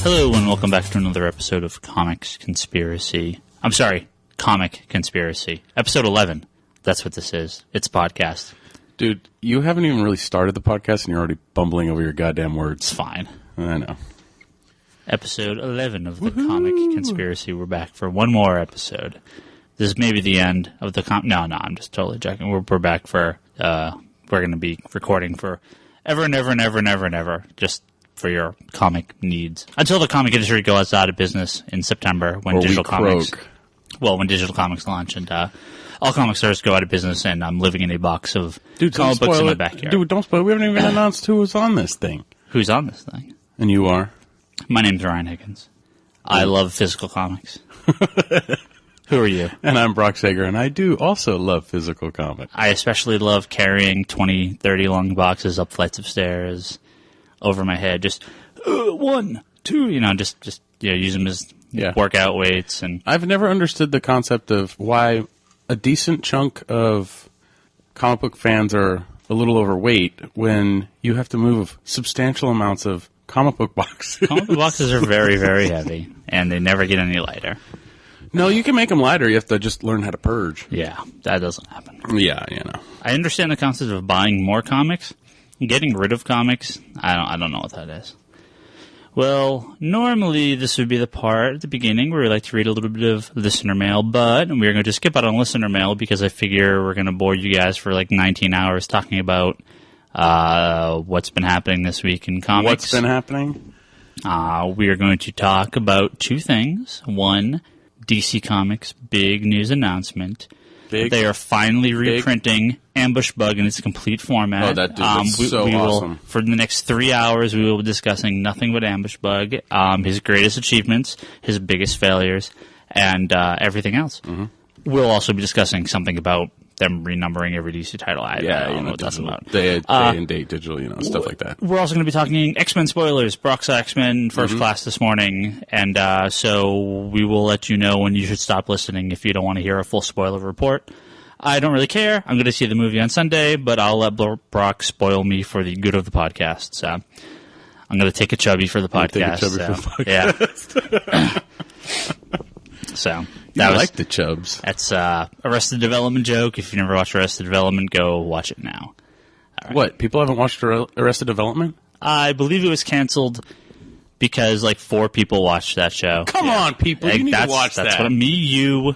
Hello and welcome back to another episode of Comic Conspiracy. Comic Conspiracy. Episode 11. That's what this is. It's a podcast. Dude, you haven't even really started the podcast and you're already bumbling over your goddamn words. It's fine. I know. Episode 11 of the Comic Conspiracy. We're back for one more episode. This is maybe the end of the No, I'm just totally joking. We're back for, we're going to be recording for ever and ever and ever and ever and ever, just for your comic needs. Until the comic industry goes out of business in September when digital comics launch and all comic stores go out of business and I'm living in a box of comic books in my backyard. Dude, don't spoil it. We haven't even announced who was on this thing. Who's on this thing? And you are? My name's Ryan Higgins. I love physical comics. Who are you? And I'm Brock Sager, and I do also love physical comics. I especially love carrying 20, 30 long boxes up flights of stairs over my head. Just, 1, 2, just use them as workout weights. And I've never understood the concept of why a decent chunk of comic book fans are a little overweight when you have to move substantial amounts of comic book boxes. Comic book boxes are very, very heavy, and they never get any lighter. No, you can make them lighter. You have to just learn how to purge. Yeah, that doesn't happen. Yeah, I understand the concept of buying more comics. Getting rid of comics, I don't know what that is. Well, normally this would be the part at the beginning where we like to read a little bit of listener mail, but we're going to skip out on listener mail because I figure we're going to bore you guys for like 19 hours talking about what's been happening this week in comics. What's been happening? We are going to talk about two things. One, DC Comics' big news announcement. They are finally reprinting Ambush Bug in its complete format. Oh, that dude is so awesome. For the next 3 hours, we will be discussing nothing but Ambush Bug, his greatest achievements, his biggest failures, and everything else. Mm-hmm. We'll also be discussing something about them renumbering every DC title. I don't know what that's about. Day and date digital, stuff like that. We're also going to be talking X-Men spoilers. Brock saw X-Men First Class this morning, and so we will let you know when you should stop listening if you don't want to hear a full spoiler report. I don't really care. I'm going to see the movie on Sunday, but I'll let Brock spoil me for the good of the podcast. So I'm going to take a chubby for the podcast. Yeah. So I like the chubs. That's Arrested Development joke. If you never watched Arrested Development, go watch it now. Right. What? People haven't watched Arrested Development? I believe it was canceled because 4 people watched that show. Come on, people! You need to watch that. That's what me, you,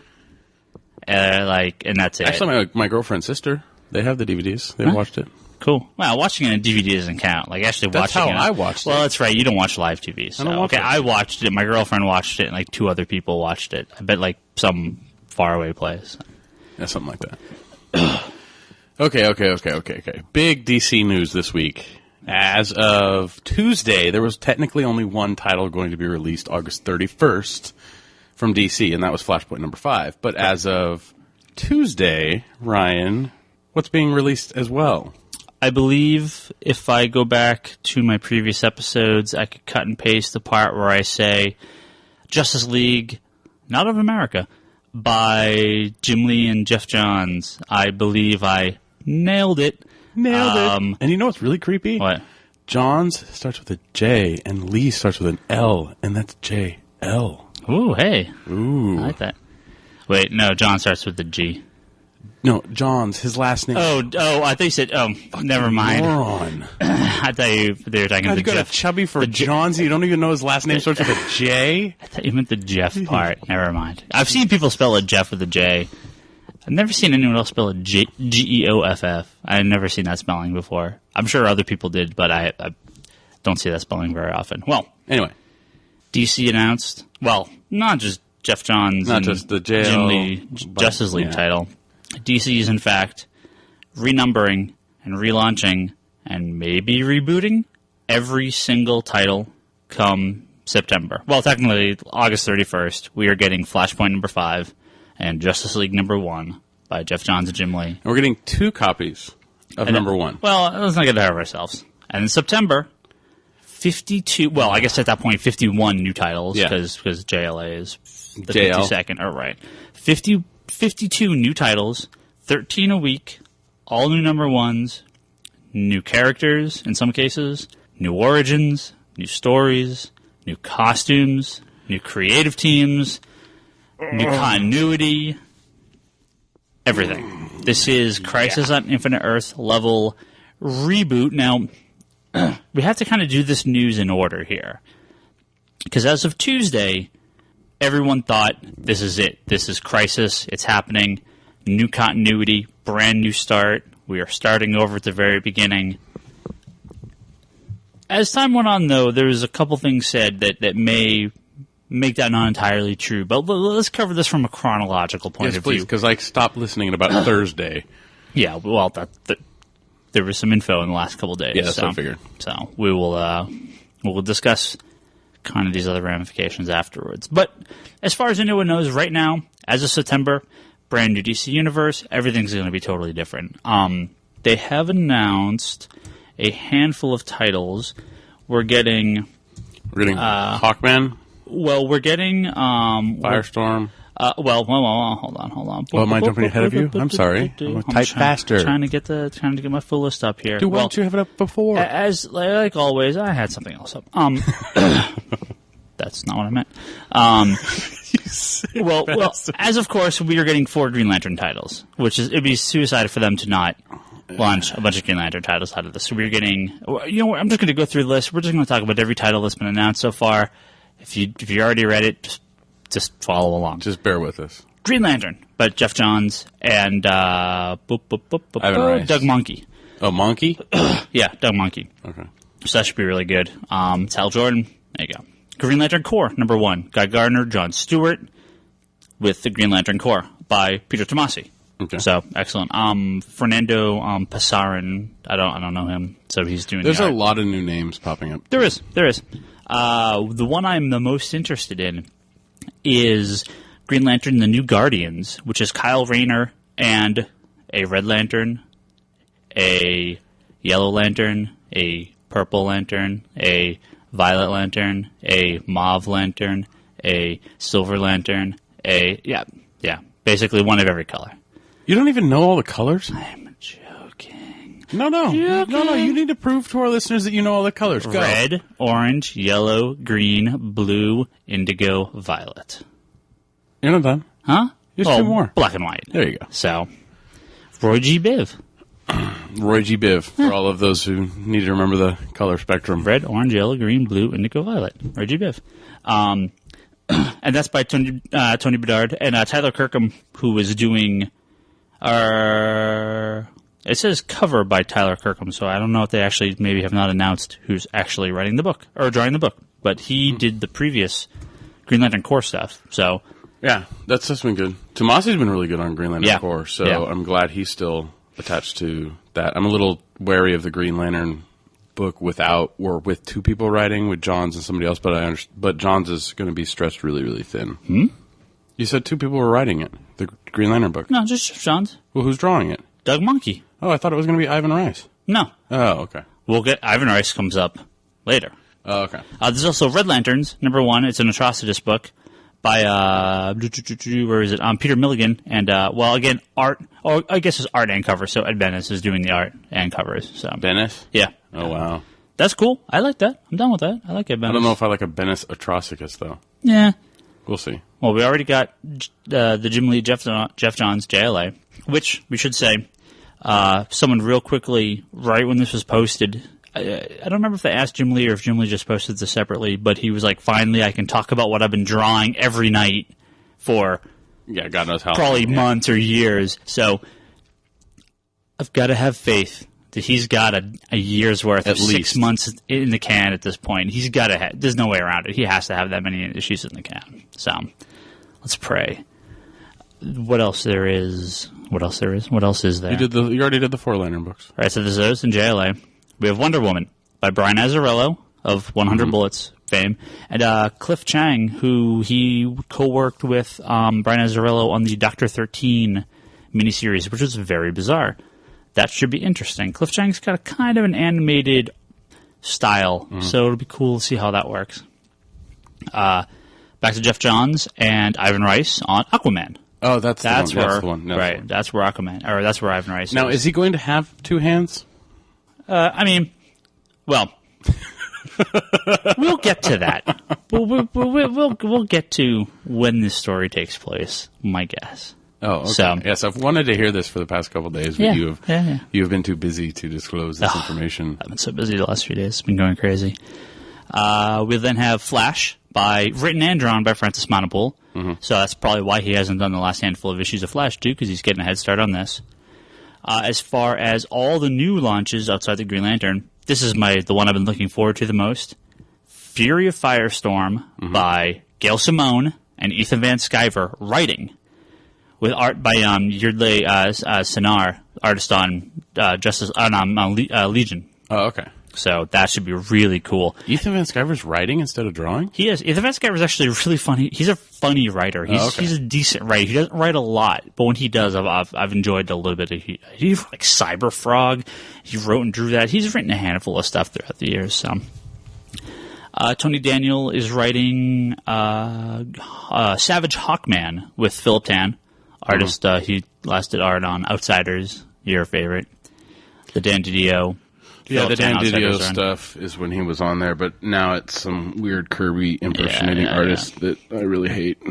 and that's it. Actually, my girlfriend's sister, they have the DVDs. They watched it. Cool. Well, watching it on DVD doesn't count. Actually that's watching it. That's how I watched it. Well, that's right. You don't watch live TV. So. I don't watch it. I watched it. My girlfriend watched it, and 2 other people watched it. I bet some faraway place. Yeah, something like that. Okay. Big DC news this week. As of Tuesday, there was technically only one title going to be released August 31st from DC, and that was Flashpoint number 5. But as of Tuesday, Ryan, what's being released as well? I believe if I go back to my previous episodes, I could cut and paste the part where I say Justice League, not of America, by Jim Lee and Jeff Johns. I believe I nailed it. And you know what's really creepy? What? Johns starts with a J and Lee starts with an L, and that's J-L. Ooh, hey. Ooh. I like that. Wait, no, John starts with a G. No, Johns, his last name. Oh, I thought you said, never mind. Moron. I thought they were talking about the Jeff. You got a chubby for Johns, you don't even know his last name starts with a J? I thought you meant the Jeff part. Never mind. I've seen people spell it Jeff with a J. I've never seen anyone else spell it Geoff. I've never seen that spelling before. I'm sure other people did, but I don't see that spelling very often. Well, anyway. DC announced, not just Jeff Johns not just the Jim Lee Justice League title. DC is, in fact, renumbering and relaunching and maybe rebooting every single title come September. Well, technically, August 31st, we are getting Flashpoint number 5 and Justice League number 1 by Jeff Johns and Jim Lee. And we're getting 2 copies of number 1. Well, let's not get ahead of ourselves. And in September, 52, well, I guess at that point, 51 new titles, because JLA is the 52nd. Oh, right. 52 new titles, 13 a week, all new number 1s, new characters in some cases, new origins, new stories, new costumes, new creative teams, new continuity, everything. This is Crisis on Infinite Earth level reboot. Now, we have to kind of do this news in order here. Because as of Tuesday, everyone thought, this is it. This is Crisis. It's happening. New continuity, brand new start. We are starting over at the very beginning. As time went on, though, there was a couple things said that may make that not entirely true. But let's cover this from a chronological point of view. Yes, please, because I stopped listening at about Thursday. Yeah, well, there was some info in the last couple days. Yeah, that's what I figured. So we'll discuss kind of these other ramifications afterwards. But as far as anyone knows, right now, as of September, brand new DC Universe, everything's going to be totally different. They have announced a handful of titles. We're getting Hawkman. Well, we're getting Firestorm. Well, hold on. Oh, am I jumping ahead of you? I'm sorry. I'm type faster. Trying to get my full list up here. Dude, why don't you have it up before? As like always, I had something else up. That's not what I meant. Well, as of course, we are getting 4 Green Lantern titles, which it'd be suicide for them to not launch a bunch of Green Lantern titles out of this. So we're getting, I'm just going to go through the list. We're just going to talk about every title that's been announced so far. If you already read it, just follow along. Just bear with us. Green Lantern, but Jeff Johns and Ivan Rice. Doug Monkey. Oh, Monkey? Yeah, Doug Monkey. Okay. So that should be really good. Hal Jordan. There you go. Green Lantern Corps, number 1. Guy Gardner, John Stewart, with the Green Lantern Corps by Peter Tomasi. Okay. So excellent. Fernando Pasarin. I don't know him, so he's doing. There's the art. a lot of new names popping up. There is. The one I'm the most interested in is Green Lantern: The New Guardians, which is Kyle Rayner and a Red Lantern, a Yellow Lantern, a Purple Lantern, a Violet Lantern, a Mauve Lantern, a Silver Lantern, basically one of every color. You don't even know all the colors? I'm joking. No. You need to prove to our listeners that you know all the colors. Go. Red, orange, yellow, green, blue, indigo, violet. You're not done. Huh? There's 2 more. Black and white. There you go. So, Roy G. Biv. Roy G. Biv, for all of those who need to remember the color spectrum. Red, orange, yellow, green, blue, indigo, violet. Roy G. Biv. And that's by Tony Bedard and Tyler Kirkham, who is doing it says cover by Tyler Kirkham, so I don't know if they actually maybe have not announced who's actually writing the book or drawing the book, but he did the previous Green Lantern Corps stuff. So yeah, that's been good. Tomasi's been really good on Green Lantern Corps, so yeah. I'm glad he's still attached to that. I'm a little wary of the Green Lantern book with 2 people writing, with Johns and somebody else, but Johns is going to be stretched really, really thin. You said 2 people were writing it, the Green Lantern book. No, just Jeff Johns. Well, who's drawing it? Doug Monkey. Oh, I thought it was going to be Ivan Rice. No. Oh, okay. We'll get Ivan Rice comes up later. Oh, okay. There's also Red Lanterns, number 1. It's an Atrocitus book by where is it? Peter Milligan, and again, art. Oh, I guess it's art and cover. So Ed Benes is doing the art and covers. So Benes? Yeah. Oh wow. That's cool. I like that. I'm done with that. I like Ed Benes. I don't know if I like a Benes Atrocicus though. Yeah. We'll see. Well, we already got the Jim Lee Jeff Johns JLA, which we should say. Someone real quickly, right when this was posted, I don't remember if they asked Jim Lee or if Jim Lee just posted this separately, but he was like, finally I can talk about what I've been drawing every night for God knows how probably months or years. So I've got to have faith that he's got a year's worth at of least 6 months in the can at this point. He's got to there's no way around it. He has to have that many issues in the can. So let's pray. What else there is? What else is there? You already did the 4 Lantern books. All right, so there's those in JLA. We have Wonder Woman by Brian Azzarello of 100 Bullets fame, and Cliff Chang, who he co-worked with Brian Azzarello on the Dr. 13 miniseries, which was very bizarre. That should be interesting. Cliff Chang's got a kind of an animated style, so it'll be cool to see how that works. Back to Jeff Johns and Ivan Rice on Aquaman. Oh, that's the one. Right, that's where Aquaman, or that's where Ivan Rice Now, is he going to have 2 hands? I mean, well, We'll get to that. We'll get to when this story takes place, my guess. Oh, okay. So, yes, I've wanted to hear this for the past couple of days, but you have been too busy to disclose this information. I've been so busy the last few days. It's been going crazy. We then have Flash, written and drawn by Francis Monopole. Mm-hmm. So that's probably why he hasn't done the last handful of issues of Flash, too, because he's getting a head start on this. As far as all the new launches outside the Green Lantern, this is the one I've been looking forward to the most. Fury of Firestorm by Gail Simone and Ethan Van Sciver, writing, with art by Yardley Sinar, artist on Legion. Oh, okay. So that should be really cool. Ethan Van Sciver's writing instead of drawing? He is. Ethan Van Sciver is actually really funny. He's a funny writer. He's a decent writer. He doesn't write a lot, but when he does, I've enjoyed a little bit. He like Cyber Frog. He wrote and drew that. He's written a handful of stuff throughout the years. So. Tony Daniel is writing Savage Hawkman with Philip Tan, artist. He last did art on Outsiders, your favorite. The Dan Didio. Yeah, the Dan Didio stuff is when he was on there, but now it's some weird Kirby impersonating artist that I really hate.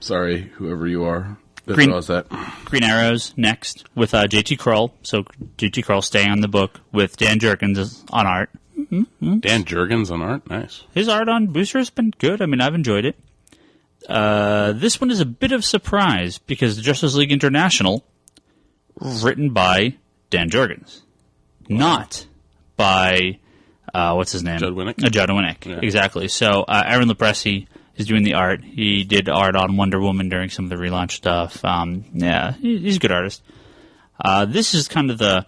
Sorry, whoever you are that draws that. Green Arrow's next with JT Krull. So JT Krull staying on the book with Dan Jurgens on art. Mm-hmm. Dan Jurgens on art? Nice. His art on Booster has been good. I mean, I've enjoyed it. This one is a bit of a surprise because the Justice League International, written by Dan Jurgens. Wow. Not by, what's his name? Judd Winnick. Judd Winnick, yeah. Exactly. So Aaron Lopresti is doing the art. He did art on Wonder Woman during some of the relaunch stuff. He's a good artist. This is kind of the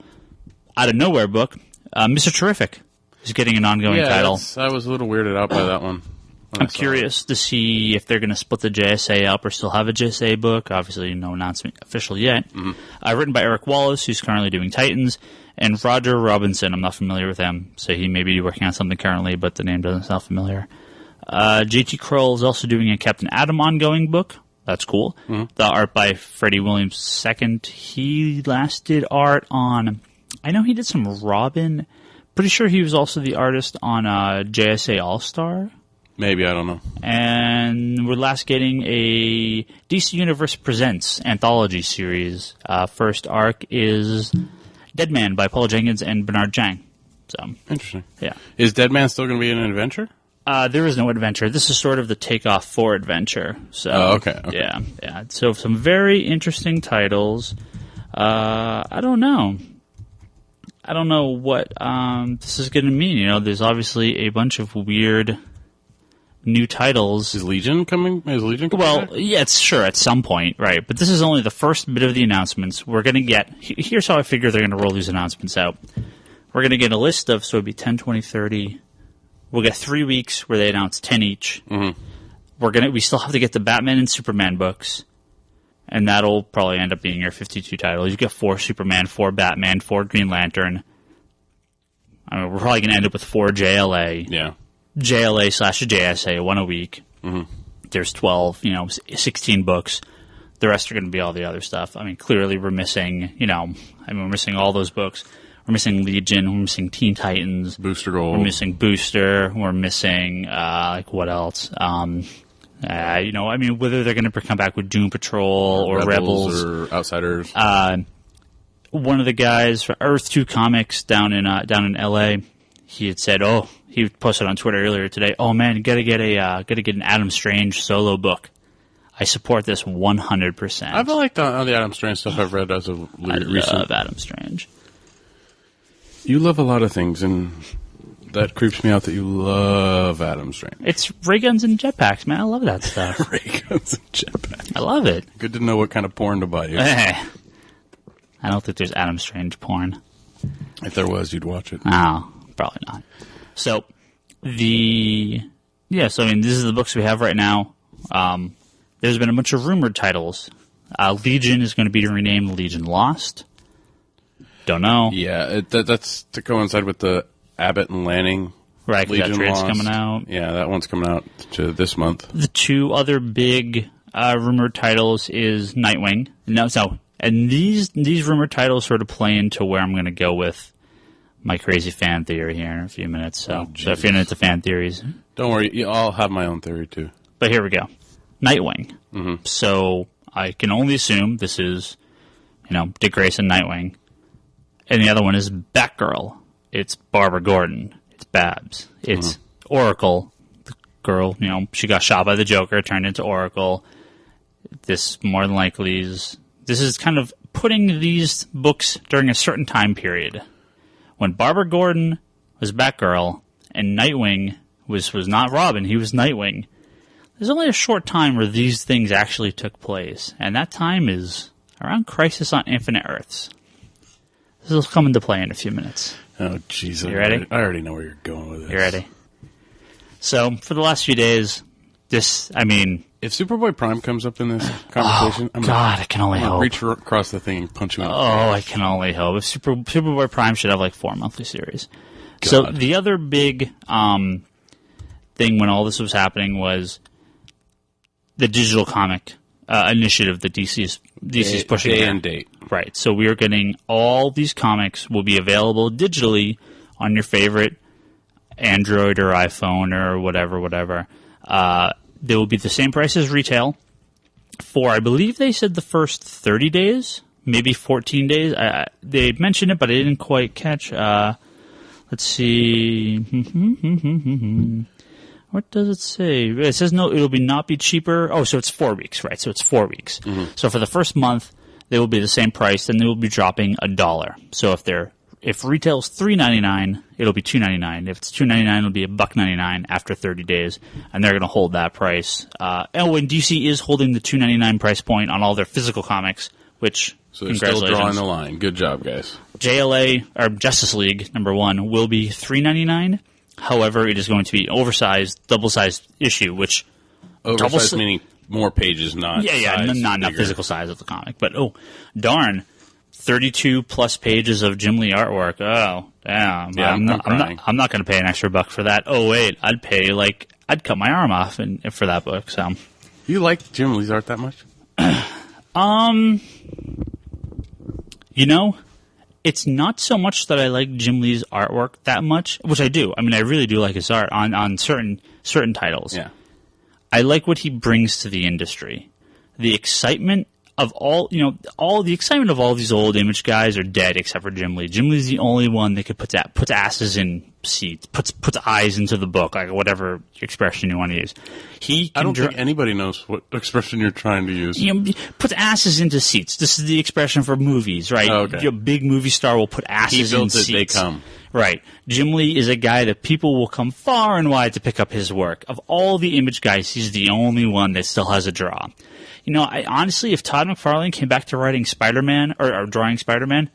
out-of-nowhere book. Mr. Terrific is getting an ongoing title. I was a little weirded out by that one. I'm curious to see if they're going to split the JSA up or still have a JSA book. Obviously, no announcement official yet. Mm-hmm. Written by Eric Wallace, who's currently doing Titans, and Roger Robinson. I'm not familiar with him, so he may be working on something currently, but the name doesn't sound familiar. JT Krull is also doing a Captain Atom ongoing book. That's cool. Mm-hmm. The art by Freddie Williams II. He last did art on... I know he did some Robin. Pretty sure he was also the artist on JSA All-Star. Maybe, I don't know. And we're last getting a DC Universe Presents anthology series. First arc is Deadman by Paul Jenkins and Bernard Chang. So interesting. Yeah. Is Deadman still going to be an adventure? There is no adventure. This is sort of the takeoff for adventure. So okay. Yeah. So some very interesting titles. I don't know what this is going to mean. You know, there's obviously a bunch of weird new titles. Is Legion coming? Well, yeah, it's sure at some point, right? But this is only the first bit of the announcements. We're going to get... Here's how I figure they're going to roll these announcements out. We're going to get a list of... So it'd be 10, 20, 30... We'll get 3 weeks where they announce 10 each. Mm-hmm. We still have to get the Batman and Superman books. And that'll probably end up being your 52 titles. You get 4 Superman, 4 Batman, 4 Green Lantern. I mean, we're probably going to end up with 4 JLA. Yeah. JLA/JSA, 1 a week. Mm-hmm. There's 12, 16 books. The rest are going to be all the other stuff. I mean, clearly we're missing, we're missing all those books. We're missing Legion. We're missing Teen Titans. Booster Gold. We're missing Booster. We're missing, what else? Whether they're going to come back with Doom Patrol or Rebels or Outsiders. One of the guys for Earth 2 Comics down in LA, he had said, he posted on Twitter earlier today, oh man, gotta get an Adam Strange solo book. I support this 100%. I've liked all the Adam Strange stuff I've read as of recent. I love Adam Strange. You love a lot of things, and that creeps me out that you love Adam Strange. It's ray guns and jetpacks, man. I love that stuff. Ray guns and jetpacks. I love it. Good to know what kind of porn to buy you. I don't think there's Adam Strange porn. If there was, you'd watch it. No, probably not. So, this is the books we have right now. There's been a bunch of rumored titles. Legion is going to be renamed Legion Lost. Don't know. Yeah, that's to coincide with the Abbott and Lanning. Right, Legion that trade's Lost. coming out. Yeah, that one's coming out this month. The 2 other big rumored titles is Nightwing. And these rumored titles sort of play into where I'm going to go with my crazy fan theory here in a few minutes. So, Oh, so if you're into fan theories. Don't worry, I'll have my own theory too. But here we go. Nightwing. Mm-hmm. So I can only assume this is, Dick Grayson, Nightwing. And the other one is Batgirl. It's Barbara Gordon. It's Babs. It's Oracle. The girl, she got shot by the Joker, turned into Oracle. This more than likely is... This is kind of putting these books during a certain time period. When Barbara Gordon was Batgirl and Nightwing was not Robin, he was Nightwing. There's only a short time where these things actually took place, and that time is around Crisis on Infinite Earths. This will come into play in a few minutes. Oh, jeez. You ready? I already know where you're going with this. You ready? So, for the last few days, if Superboy Prime comes up in this conversation, I can only hope. Reach across the thing and punch him in the face. I can only hope. If Superboy Prime should have like 4 monthly series. God. So the other big thing when all this was happening was the digital comic initiative that DC's pushing. Day and date. Right. So we are getting all these comics will be available digitally on your favorite Android or iPhone or whatever. They will be the same price as retail for, I believe they said the first 30 days, maybe 14 days. They mentioned it, but I didn't quite catch. Let's see. What does it say? It says no, it'll not be cheaper. Oh, so it's 4 weeks, right? So it's 4 weeks. Mm-hmm. So for the first month, they will be the same price, then they will be dropping $1. So if retail's $3.99, it'll be $2.99. If it's $2.99, it'll be $1.99 after 30 days, and they're going to hold that price. And DC is holding the $2.99 price point on all their physical comics, which so they're still drawing the line. Good job, guys. JLA or Justice League #1 will be $3.99. However, it is going to be oversized, double-sized issue, which oversized meaning more pages, not not physical size of the comic. But darn. 32 plus pages of Jim Lee artwork. Oh, damn. Yeah, I'm not going to pay an extra $1 for that. Oh, wait. I'd cut my arm off for that book. So, you like Jim Lee's art that much? It's not so much that I like Jim Lee's artwork that much, which I do. I mean, I really do like his art on certain titles. Yeah. I like what he brings to the industry. The excitement of all the excitement of all these old Image guys are dead except for Jim Lee. Jim Lee's the only one that could put asses in seats, puts eyes into the book, like whatever expression you want to use. I don't think anybody knows what expression you're trying to use. Puts asses into seats. This is the expression for movies, right? Oh, okay. Your big movie star will put asses in seats. They come. Right. Jim Lee is a guy that people will come far and wide to pick up his work. Of all the Image guys, he's the only one that still has a draw. I honestly, if Todd McFarlane came back to writing Spider-Man or drawing Spider-Man,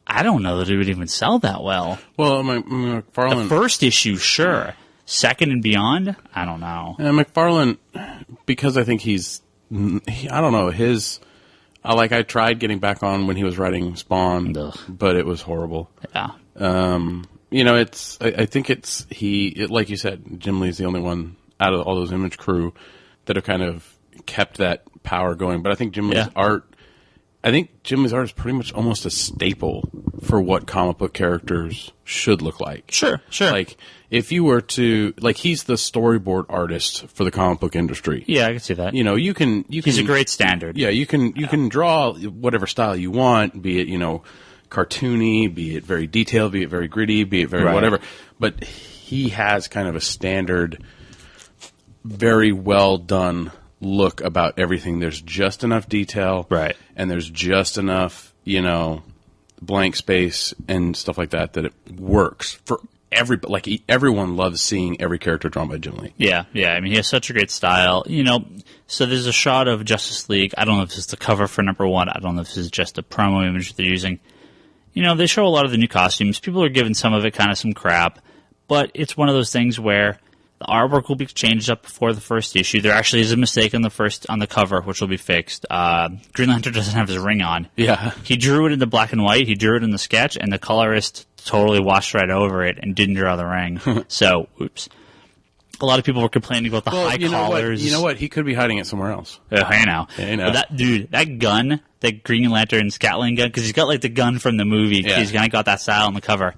I don't know that it would even sell that well. Well, McFarlane... The first issue, sure. Second and beyond, I don't know. McFarlane, because I think I don't know, I tried getting back on when he was writing Spawn, but it was horrible. Yeah. I think like you said, Jim Lee's the only one out of all those Image crew that have kind of kept that power going. But I think Jim Lee's art is pretty much almost a staple for what comic book characters should look like. Sure. Like, if you were to, he's the storyboard artist for the comic book industry. Yeah, I can see that. He's a great standard. Yeah, you can draw whatever style you want, be it, cartoony, be it very detailed, be it very gritty, be it very whatever. But he has kind of a standard, very well done look about everything. There's just enough detail, right? And there's just enough, blank space and stuff like that it works for everybody. Everyone loves seeing every character drawn by Jim Lee. Yeah. I mean, he has such a great style. So there's a shot of Justice League. I don't know if it's the cover for #1. I don't know if this is just a promo image they're using. They show a lot of the new costumes. People are giving some of it kind of some crap, but it's one of those things where the artwork will be changed up before the first issue. There actually is a mistake on the cover, which will be fixed. Green Lantern doesn't have his ring on. Yeah. He drew it in the black and white. He drew it in the sketch, and the colorist totally washed right over it and didn't draw the ring. So, oops. A lot of people were complaining about the high collars. You know what? He could be hiding it somewhere else. I know. But that gun, that Green Lantern Scatling gun, because he's got the gun from the movie. Yeah. He's kind of got that style on the cover.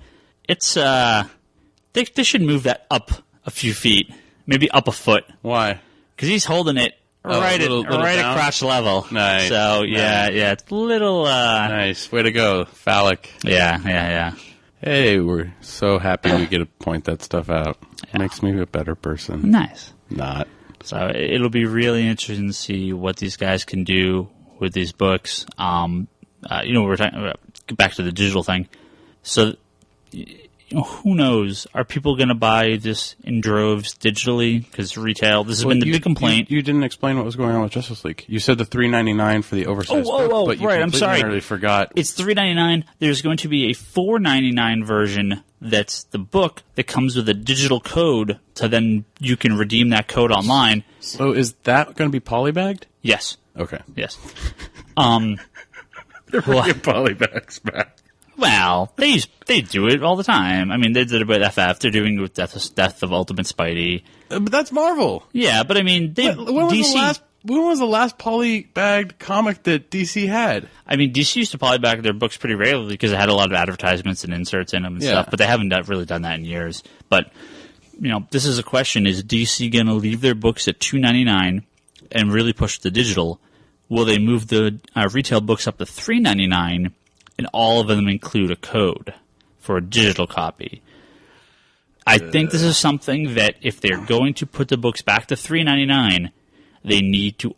It's they should move that up a few feet, maybe up a foot, Why? because he's holding it right little at down? crotch level. Nice. So yeah, it's a little. Nice. Way to go, phallic. Yeah. Hey, we're so happy we get to point that stuff out. Makes me a better person. Nice. Not. So it'll be really interesting to see what these guys can do with these books. We're talking about, back to the digital thing. So, who knows? Are people going to buy this in droves digitally? Because retail, this has been the big complaint. You didn't explain what was going on with Justice League. You said the $3.99 for the oversized book, but you right, I'm sorry. completely forgot. It's $3.99. There's going to be a $4.99 version that's the book that comes with a digital code, so then you can redeem that code online. So is that going to be polybagged? Yes. Okay. Yes. They're bringing polybags back. Well, they do it all the time. I mean, they did it with FF. They're doing it with Death of Ultimate Spidey. But that's Marvel. Yeah, but I mean, When was the last polybagged comic that DC had? I mean, DC used to polybag their books pretty regularly because it had a lot of advertisements and inserts in them and stuff, but they haven't really done that in years. But, this is a question. Is DC going to leave their books at $2.99 and really push the digital? Will they move the retail books up to $3.99 and all of them include a code for a digital copy? I think this is something that if they're going to put the books back to $3.99, they need to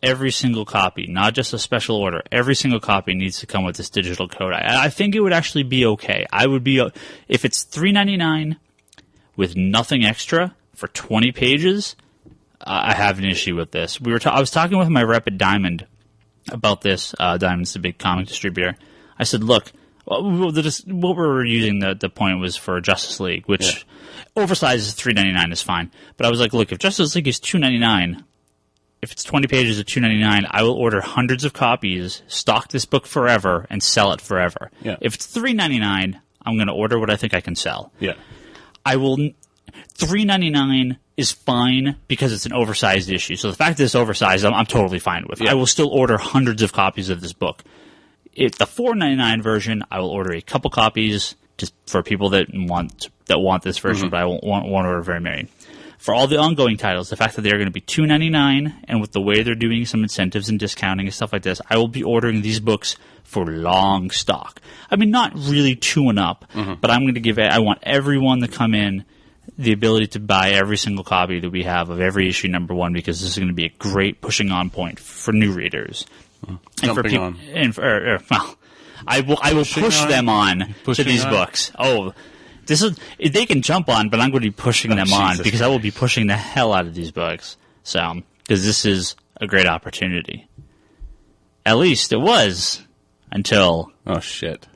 every single copy, not just a special order, every single copy needs to come with this digital code. I think it would actually be okay. I would be, if it's $3.99 with nothing extra for 20 pages, I have an issue with this. I was talking with my rep at Diamond about this. Diamond's the big comic distributor. I said, look, what we were using the point was for Justice League, which oversized is $3.99 is fine. But I was like, look, if Justice League is $2.99, if it's 20 pages at $2.99, I will order hundreds of copies, stock this book forever, and sell it forever. Yeah. If it's $3.99, I'm going to order what I think I can sell. Yeah. I will. $3.99 is fine because it's an oversized issue. So the fact that it's oversized, I'm totally fine with. Yeah. I will still order hundreds of copies of this book. If the $4.99 version, I will order a couple copies just for people that want this version, but I won't order very many. For all the ongoing titles, the fact that they're going to be $2.99, and with the way they're doing some incentives and discounting and stuff like this, I will be ordering these books for long stock. I mean, not really 2 and up, but I'm going to I want everyone to come in the ability to buy every single copy that we have of every issue number 1, because this is going to be a great pushing on point for new readers. Jumping on. I will push them on to these books. Oh, they can jump on, but I'm going to be pushing them on because I will be pushing the hell out of these books. So, because this is a great opportunity. At least it was until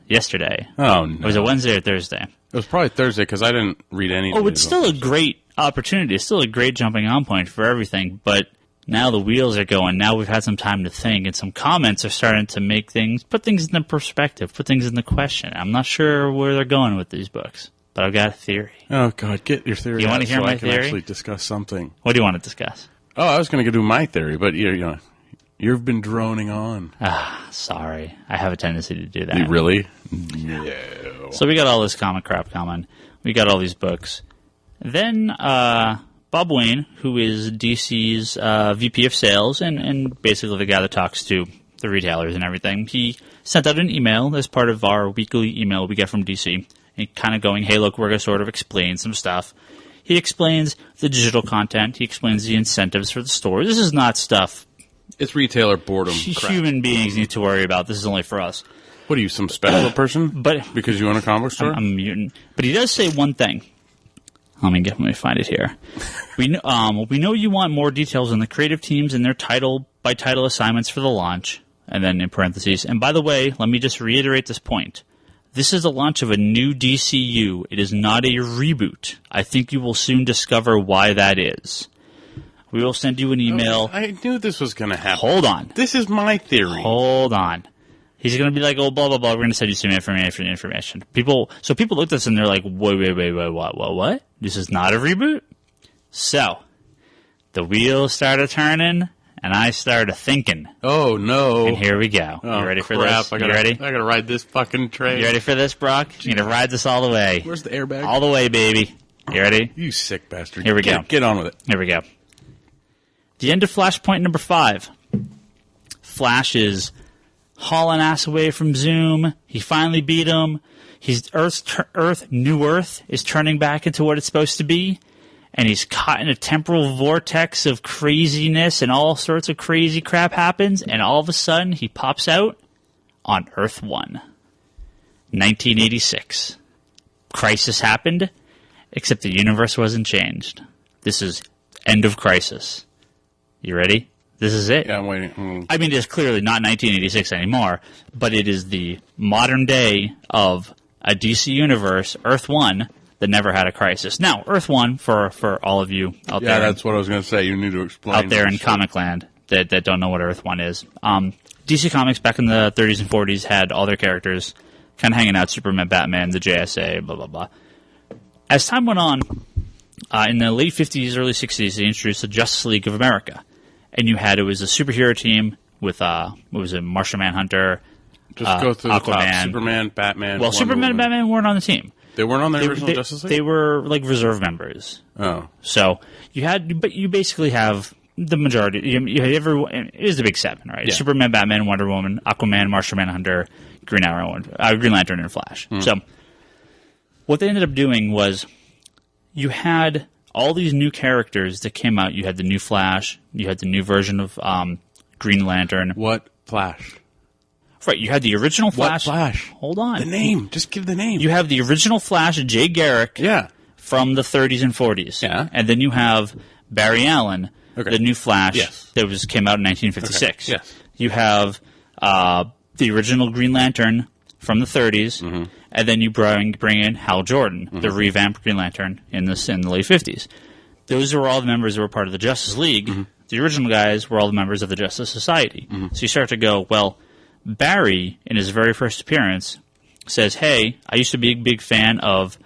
yesterday. Oh no! Was it Wednesday or Thursday? It was probably Thursday because I didn't read any. Oh, it's still a great opportunity. It's still a great jumping on point for everything. But now the wheels are going. Now we've had some time to think, and some comments are starting to put things into perspective, put things into question. I'm not sure where they're going with these books, but I've got a theory. Oh God, get your theory. You want to hear my theory? Actually discuss something. What do you want to discuss? Oh, I was going to do my theory, but you've been droning on. Sorry, I have a tendency to do that. You really? No. So we got all this comic crap coming. We got all these books. Then Bob Wayne, who is DC's VP of Sales and basically the guy that talks to the retailers and everything, he sent out an email as part of our weekly email we get from DC, and kind of going, hey, look, we're going to sort of explain some stuff. He explains the digital content. He explains the incentives for the store. This is not stuff it's retailer boredom crap. Human beings need to worry about. This is only for us. What are you, some special person? But because you own a comic store? I'm a mutant. But he does say one thing. Let me find it here. We know you want more details on the creative teams and their title-by-title assignments for the launch. And then in parentheses, and by the way, let me just reiterate this point. This is the launch of a new DCU. It is not a reboot. I think you will soon discover why that is. We will send you an email. I knew this was going to happen. Hold on. This is my theory. Hold on. He's going to be like, oh, blah, blah, blah. We're going to send you some information. People look at this and they're like, wait, what? This is not a reboot? So, the wheels started turning, and I started thinking. Oh, no. And here we go. Oh, you ready for crap. this? You ready? I gotta ride this fucking train. You ready for this, Brock? You're going to ride this all the way. Where's the airbag? All the way, baby. You ready? You sick bastard. Here we go. Get on with it. Here we go. The end of Flashpoint number 5. Flash is hauling ass away from Zoom. He finally beat him. New Earth is turning back into what it's supposed to be. And he's caught in a temporal vortex of craziness and all sorts of crazy crap happens. And all of a sudden, he pops out on Earth 1. 1986. Crisis happened, except the universe wasn't changed. This is end of Crisis. You ready? This is it. Yeah, I'm waiting. I mean, it's clearly not 1986 anymore, but it is the modern day of a DC universe, Earth 1, that never had a crisis. Now, Earth 1, for all of you out there. Yeah, that's what I was going to say. You need to explain. Out there in Comic Land that don't know what Earth 1 is. DC Comics back in the 30s and 40s had all their characters kind of hanging out, Superman, Batman, the JSA, blah, blah, blah. As time went on, in the late 50s, early 60s, they introduced the Justice League of America. And it was a superhero team with, what was it, Martian Manhunter, Just go through Aquaman. the top. Superman, Batman, Well, Wonder Superman and Woman. Batman weren't on the team. They weren't on the original Justice League? They were like reserve members. Oh. So you basically have the majority. You have everyone. It is the big 7, right? Yeah. Superman, Batman, Wonder Woman, Aquaman, Martian Manhunter, Green Lantern, and Flash. So what they ended up doing was you had all these new characters that came out. You had the new Flash. You had the new version of Green Lantern. What Flash? Right, you had the original Flash. What Flash? Hold on. The name. Just give the name. You have the original Flash, Jay Garrick. Yeah. From the 30s and 40s. Yeah. And then you have Barry Allen, the new Flash that came out in 1956. Okay. Yes. You have the original Green Lantern from the 30s, and then you bring in Hal Jordan, the revamped Green Lantern in the late 50s. Those were all the members that were part of the Justice League. The original guys were all the members of the Justice Society. So you start to go, well, Barry, in his very first appearance, says, hey, I used to be a big fan of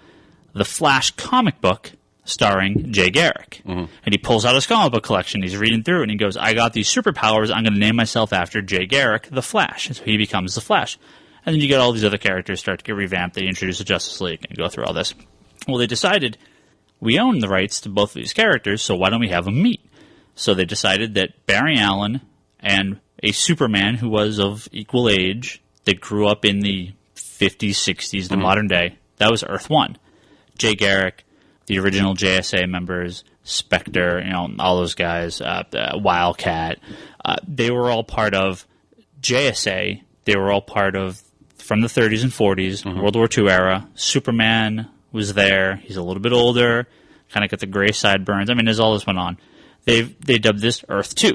the Flash comic book starring Jay Garrick. And he pulls out his comic book collection. He's reading through it, and he goes, I got these superpowers. I'm going to name myself after Jay Garrick, the Flash. And so he becomes the Flash. And then you get all these other characters start to get revamped. They introduce the Justice League and go through all this. Well, they decided, we own the rights to both of these characters, so why don't we have them meet? So they decided that Barry Allen and a Superman who was of equal age, that grew up in the 50s, 60s, the modern day, that was Earth 1. Jay Garrick, the original JSA members, Spectre, all those guys, Wildcat, they were all part of JSA. They were all part of, from the 30s and 40s, World War II era. Superman was there. He's a little bit older, kind of got the gray sideburns. I mean, there's all this went on. They dubbed this Earth 2.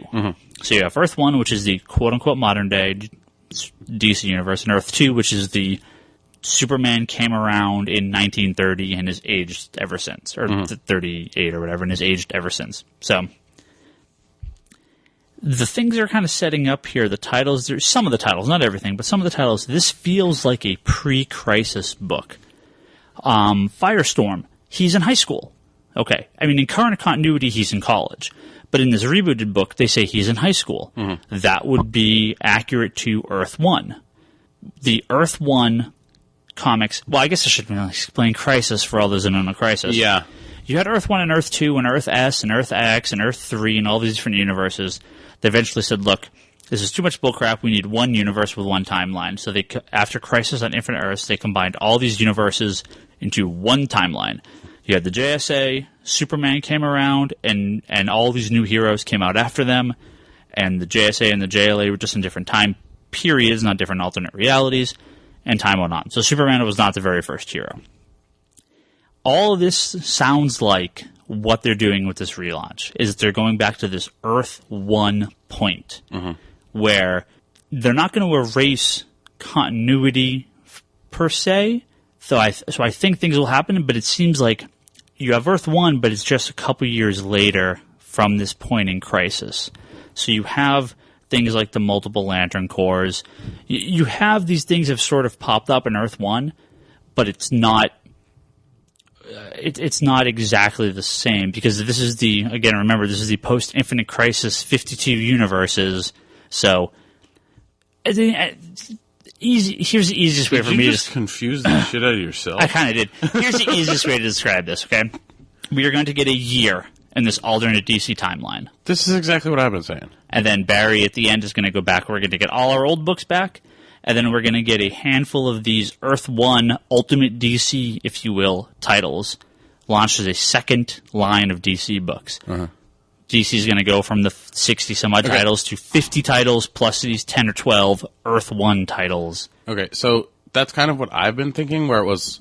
So you have Earth 1, which is the quote-unquote modern-day DC universe, and Earth 2, which is the Superman came around in 1930 and has aged ever since, or 38 or whatever, and has aged ever since. So the things they're kind of setting up here, the titles, some of the titles, not everything, but some of the titles, this feels like a pre-crisis book. Firestorm, he's in high school. Okay. I mean, in current continuity, he's in college. But in this rebooted book, they say he's in high school. That would be accurate to Earth 1. The Earth 1 comics... Well, I guess I should explain Crisis for all those that don't know Crisis. Yeah. You had Earth 1 and Earth 2 and Earth S and Earth X and Earth 3 and all these different universes. They eventually said, look, this is too much bullcrap. We need one universe with one timeline. So they, after Crisis on Infinite Earths, they combined all these universes into one timeline. You had the JSA, Superman came around, and all these new heroes came out after them, and the JSA and the JLA were just in different time periods, not different alternate realities, and time went on. So Superman was not the very first hero. All of this sounds like what they're doing with this relaunch, is they're going back to this Earth 1 point, where they're not going to erase continuity per se, so I think things will happen, but it seems like you have Earth 1, but it's just a couple years later from this point in Crisis. So you have things like the multiple Lantern Corps. You have these things that have sort of popped up in Earth 1, but it's not it's not exactly the same because this is remember, this is the post-Infinite Crisis 52 universes. So, here's the easiest way for me to just confuse the shit out of yourself. I kind of did. Here's the easiest way to describe this. Okay, we are going to get a year in this alternate DC timeline. This is exactly what I've been saying. And then Barry at the end is going to go back. We're going to get all our old books back. And then we're going to get a handful of these Earth 1 Ultimate DC, if you will, titles, launched as a second line of DC books. Uh-huh. DC is going to go from the 60-some-odd titles to 50 titles, plus these 10 or 12 Earth 1 titles. Okay, so that's kind of what I've been thinking, where it was...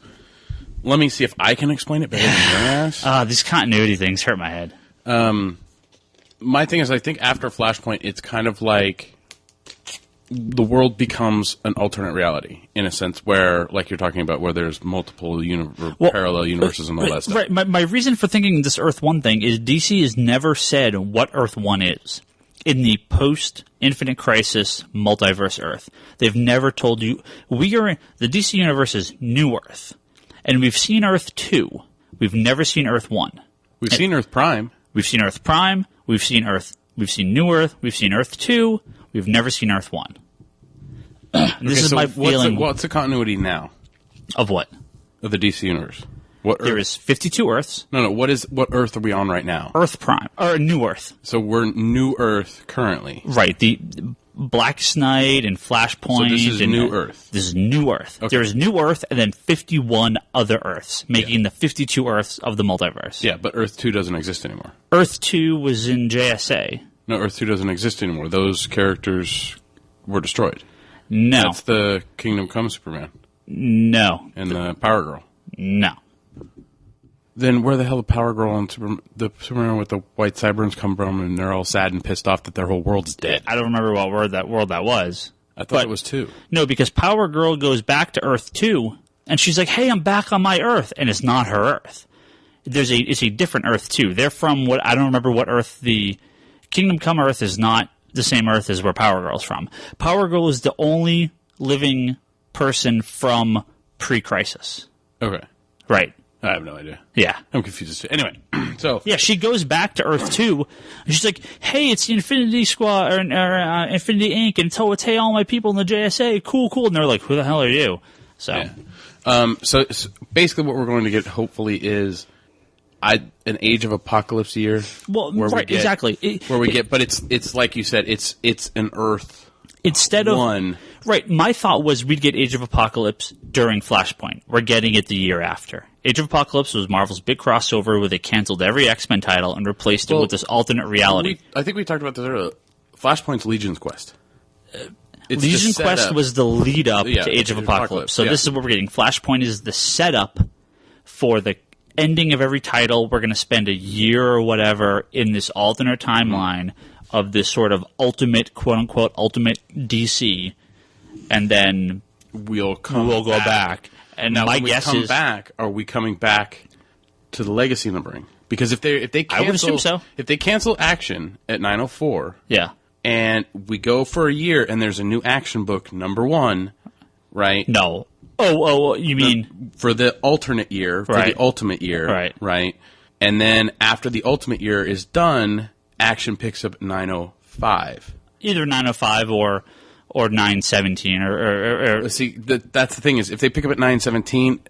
Let me see if I can explain it better than your ass. These continuity things hurt my head. My thing is, I think after Flashpoint, it's kind of like... the world becomes an alternate reality in a sense where, like you're talking about, where there's multiple parallel universes and all that stuff. Right. My reason for thinking this Earth 1 thing is DC has never said what Earth 1 is. In the post-Infinite Crisis multiverse Earth, they've never told you. The DC universe is New Earth. And we've seen Earth 2. We've never seen Earth 1. We've seen Earth Prime. We've seen Earth Prime. We've seen New Earth. We've seen Earth 2. We've never seen Earth 1. This is my feeling. What's the continuity now? Of what? Of the DC universe. There is 52 Earths. No. What Earth are we on right now? Earth Prime. Or New Earth. So we're New Earth currently. Right. The Black Knight and Flashpoint. So this is New Earth. This is New Earth. Okay. There is New Earth and then 51 other Earths, making the 52 Earths of the multiverse. Yeah, but Earth 2 doesn't exist anymore. Earth 2 was in JSA. No, Earth 2 doesn't exist anymore. Those characters were destroyed. No. That's the Kingdom Come Superman. No. And the Power Girl. No. Then where the hell the Power Girl and the Superman with the white sideburns come from, and they're all sad and pissed off that their whole world's dead? I don't remember what world that was. I thought it was 2. No, because Power Girl goes back to Earth 2, and she's like, hey, I'm back on my Earth, and it's not her Earth. It's a different Earth 2. They're from I don't remember what Earth the Kingdom Come Earth is not the same Earth as where Power Girl's from. Power Girl is the only living person from pre-Crisis. Okay. Right. I have no idea. Yeah. I'm confused. Anyway, so... Yeah, she goes back to Earth 2, and she's like, hey, it's the Infinity Squad, or Infinity Inc., and it's hey, all my people in the JSA, cool. And they're like, who the hell are you? So... Yeah. So basically what we're going to get, hopefully, is... an Age of Apocalypse year. Well, right, exactly. But it's like you said, it's an Earth instead of 1. Right, my thought was we'd get Age of Apocalypse during Flashpoint. We're getting it the year after. Age of Apocalypse was Marvel's big crossover where they canceled every X-Men title and replaced it with this alternate reality. I think we talked about this earlier. Flashpoint's Legion's Quest. Legion Quest was the lead-up to Age of Apocalypse. So this is what we're getting. Flashpoint is the setup for the ending of every title. We're going to spend a year or whatever in this alternate timeline of this sort of ultimate, quote-unquote, ultimate DC, and then we'll go back. And now, my when we guess come is, back, are we coming back to the legacy numbering? Because if they cancel, I would assume so. If they cancel Action at 904, yeah, and we go for a year, and there's a new Action book, number 1, right? No. Oh, you mean for the alternate year, for the ultimate year, right? And then after the ultimate year is done, Action picks up 905. Either 905 or 917 or see, that's the thing is if they pick up at 917,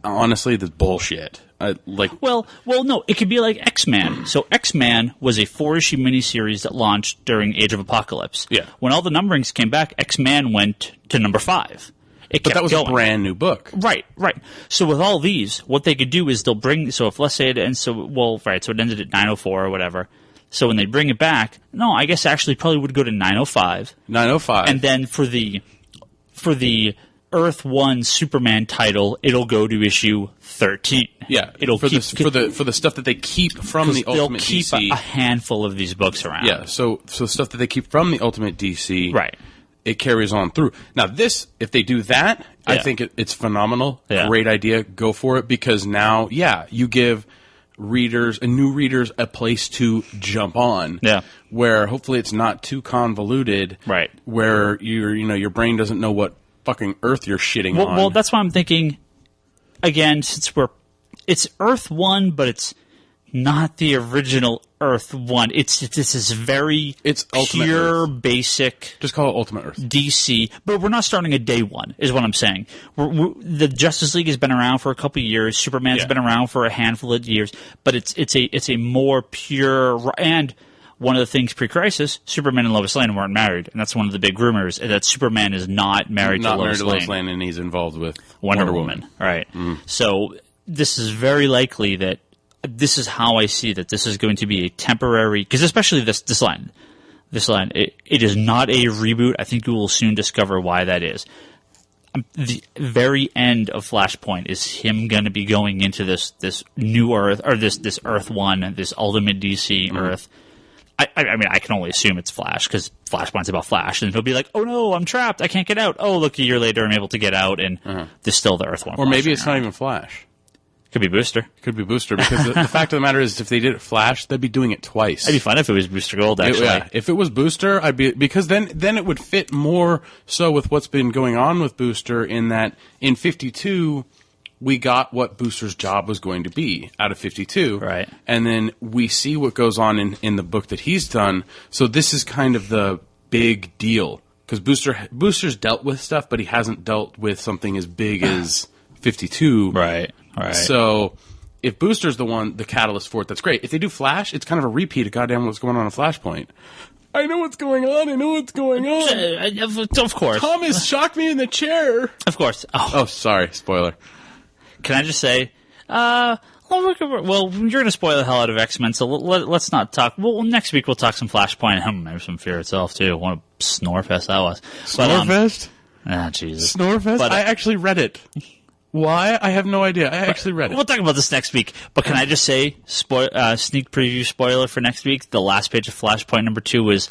honestly, that's bullshit. Well, no, it could be like X-Man. So X-Man was a 4-issue miniseries that launched during Age of Apocalypse. Yeah. When all the numberings came back, X-Man went to number 5. But that was a brand new book. Right. So with all these, what they could do is they'll bring, so if let's say it ends, so it ended at 904 or whatever. So when they bring it back, no, I guess actually probably would go to 905. 905. And then for the Earth 1 Superman title, it'll go to issue 13. Yeah. It'll for the stuff that they keep from the Ultimate DC. They'll keep a handful of these books around. Yeah. So stuff that they keep from the Ultimate DC. Right. It carries on through. Now if they do that, I think it's phenomenal. Yeah. Great idea. Go for it because now, you give new readers a place to jump on. Yeah. Where hopefully it's not too convoluted. Right. Where your brain doesn't know what fucking Earth you're shitting on. Well, that's why I'm thinking, again, since we're it's Earth 1, but it's not the original Earth 1. It's this very pure, basic... Just call it Ultimate Earth. DC. But we're not starting at day one, is what I'm saying. The Justice League has been around for a couple of years. Superman's been around for a handful of years. But it's a more pure... And one of the things pre-crisis, Superman and Lois Lane weren't married. And that's one of the big rumors, that Superman is not married to Lois Lane. And he's involved with Wonder Woman. Right. So this is very likely that this is how I see that this is going to be a temporary, because especially this line, it is not a reboot. I think you will soon discover why that is. The very end of Flashpoint is him going to be going into this new Earth, or this Earth 1, this Ultimate DC Earth. I mean, I can only assume it's Flash, because Flashpoint's about Flash, and he'll be like, oh no, I'm trapped, I can't get out. Oh, look, a year later I'm able to get out, and there's still the Earth 1. Or maybe it's not even Flash. Could be Booster. Could be Booster, because the fact of the matter is, if they did it Flash, they'd be doing it twice. It'd be fun if it was Booster Gold, actually. If it was Booster, because then it would fit more so with what's been going on with Booster, in that in 52, we got what Booster's job was going to be out of 52. Right. And then we see what goes on in the book that he's done. So this is kind of the big deal, because Booster's dealt with stuff, but he hasn't dealt with something as big as 52. Right. So if Booster's the catalyst for it, that's great. If they do Flash, it's kind of a repeat of goddamn what's going on in Flashpoint. I know what's going on. Of course. Thomas shocked me in the chair. Of course. Oh, sorry. Spoiler. Can I just say, well, you're going to spoil the hell out of X-Men, so let's not talk. Well, next week we'll talk some Flashpoint, maybe some Fear itself, too. What a snorefest that was. Snorefest? Jesus. Snorefest? I actually read it. Why? I have no idea. I actually read it. We'll talk about this next week. But can I just say, sneak preview spoiler for next week, the last page of Flashpoint number 2 was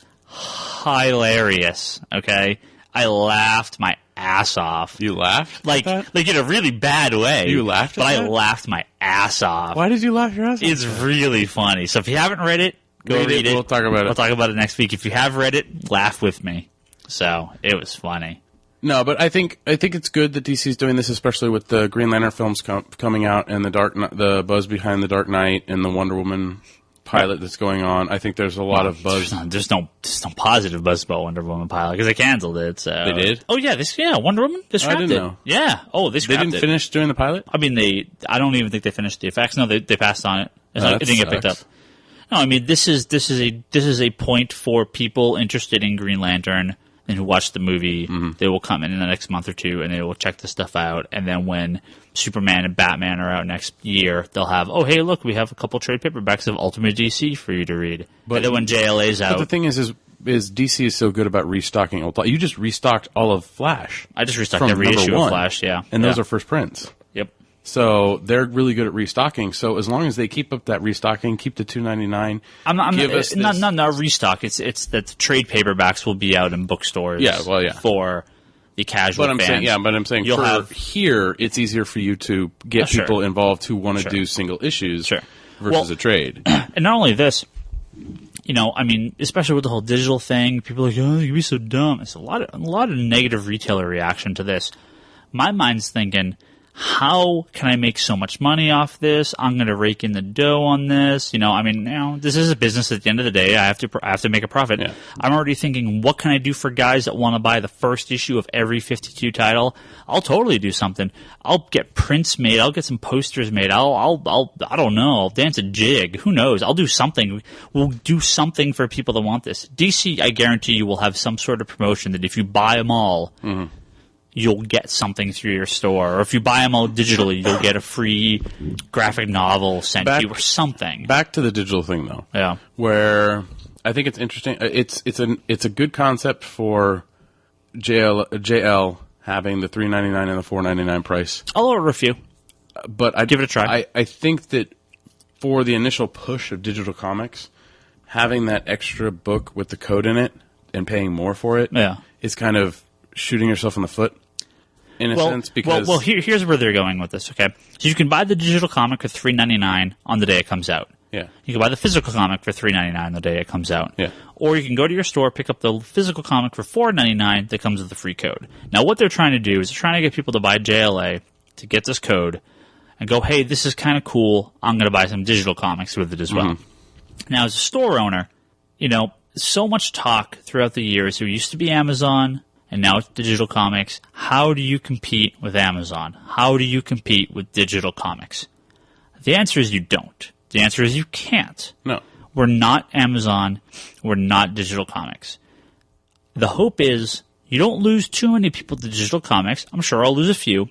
hilarious, okay? I laughed my ass off. You laughed? Like in a really bad way. You laughed at But that? I laughed my ass off. Why did you laugh your ass off? It's really funny. So if you haven't read it, go read it. We'll talk about it. We'll talk about it next week. If you have read it, laugh with me. So it was funny. No, but I think it's good that DC's doing this, especially with the Green Lantern films coming out, and the buzz behind the Dark Knight, and the Wonder Woman pilot that's going on. I think there's a lot of buzz. There's no positive buzz about Wonder Woman pilot, because they canceled it. So they did. Oh yeah, Wonder Woman. They scrapped I didn't know. Yeah. Oh, they scrapped it. They didn't finish doing the pilot. I mean, I don't even think they finished the effects. No, they passed on it. It didn't get picked up. No, I mean this is a point for people interested in Green Lantern and who watch the movie. They will come in the next month or two, and they will check the stuff out. And then when Superman and Batman are out next year, they'll have, oh, hey, look, we have a couple trade paperbacks of Ultimate DC for you to read. And then when JLA's out... But the thing is DC is so good about restocking. You just restocked all of Flash. I just restocked every issue of Flash, yeah. And those are first prints. Yep. So they're really good at restocking. So as long as they keep up that restocking, keep the $2.99. Not restock. It's that the trade paperbacks will be out in bookstores. Yeah, well, yeah. For the casual fans. But I'm saying here it's easier for you to get people involved who want to do single issues versus a trade. And not only this, I mean, especially with the whole digital thing, people are like, oh, you'd be so dumb. It's a lot of negative retailer reaction to this. My mind's thinking, how can I make so much money off this? I'm going to rake in the dough on this. This is a business. At the end of the day, I have to make a profit. Yeah. I'm already thinking, what can I do for guys that want to buy the first issue of every 52 title? I'll totally do something. I'll get prints made. I'll get some posters made. I don't know. I'll dance a jig. Who knows? I'll do something. We'll do something for people that want this. DC, I guarantee you, will have some sort of promotion that if you buy them all, you'll get something through your store. Or if you buy them all digitally, you'll get a free graphic novel sent to you or something. Back to the digital thing, though. Yeah. Where I think it's interesting. It's a good concept for JL having the $3.99 and the $4.99 price. I'll order a few. But I'd give it a try. I think that for the initial push of digital comics, having that extra book with the code in it and paying more for it is kind of shooting yourself in the foot. In a sense, because... here's where they're going with this, okay? So you can buy the digital comic for $3.99 on the day it comes out. Yeah. You can buy the physical comic for $3.99 the day it comes out. Yeah. Or you can go to your store, pick up the physical comic for $4.99 that comes with the free code. Now, what they're trying to do is they're trying to get people to buy JLA to get this code, and go, hey, this is kind of cool. I'm going to buy some digital comics with it as well. Now, as a store owner, so much talk throughout the years. It used to be Amazon, and now it's digital comics. How do you compete with Amazon? How do you compete with digital comics? The answer is you don't. The answer is you can't. No. We're not Amazon. We're not digital comics. The hope is you don't lose too many people to digital comics. I'm sure I'll lose a few.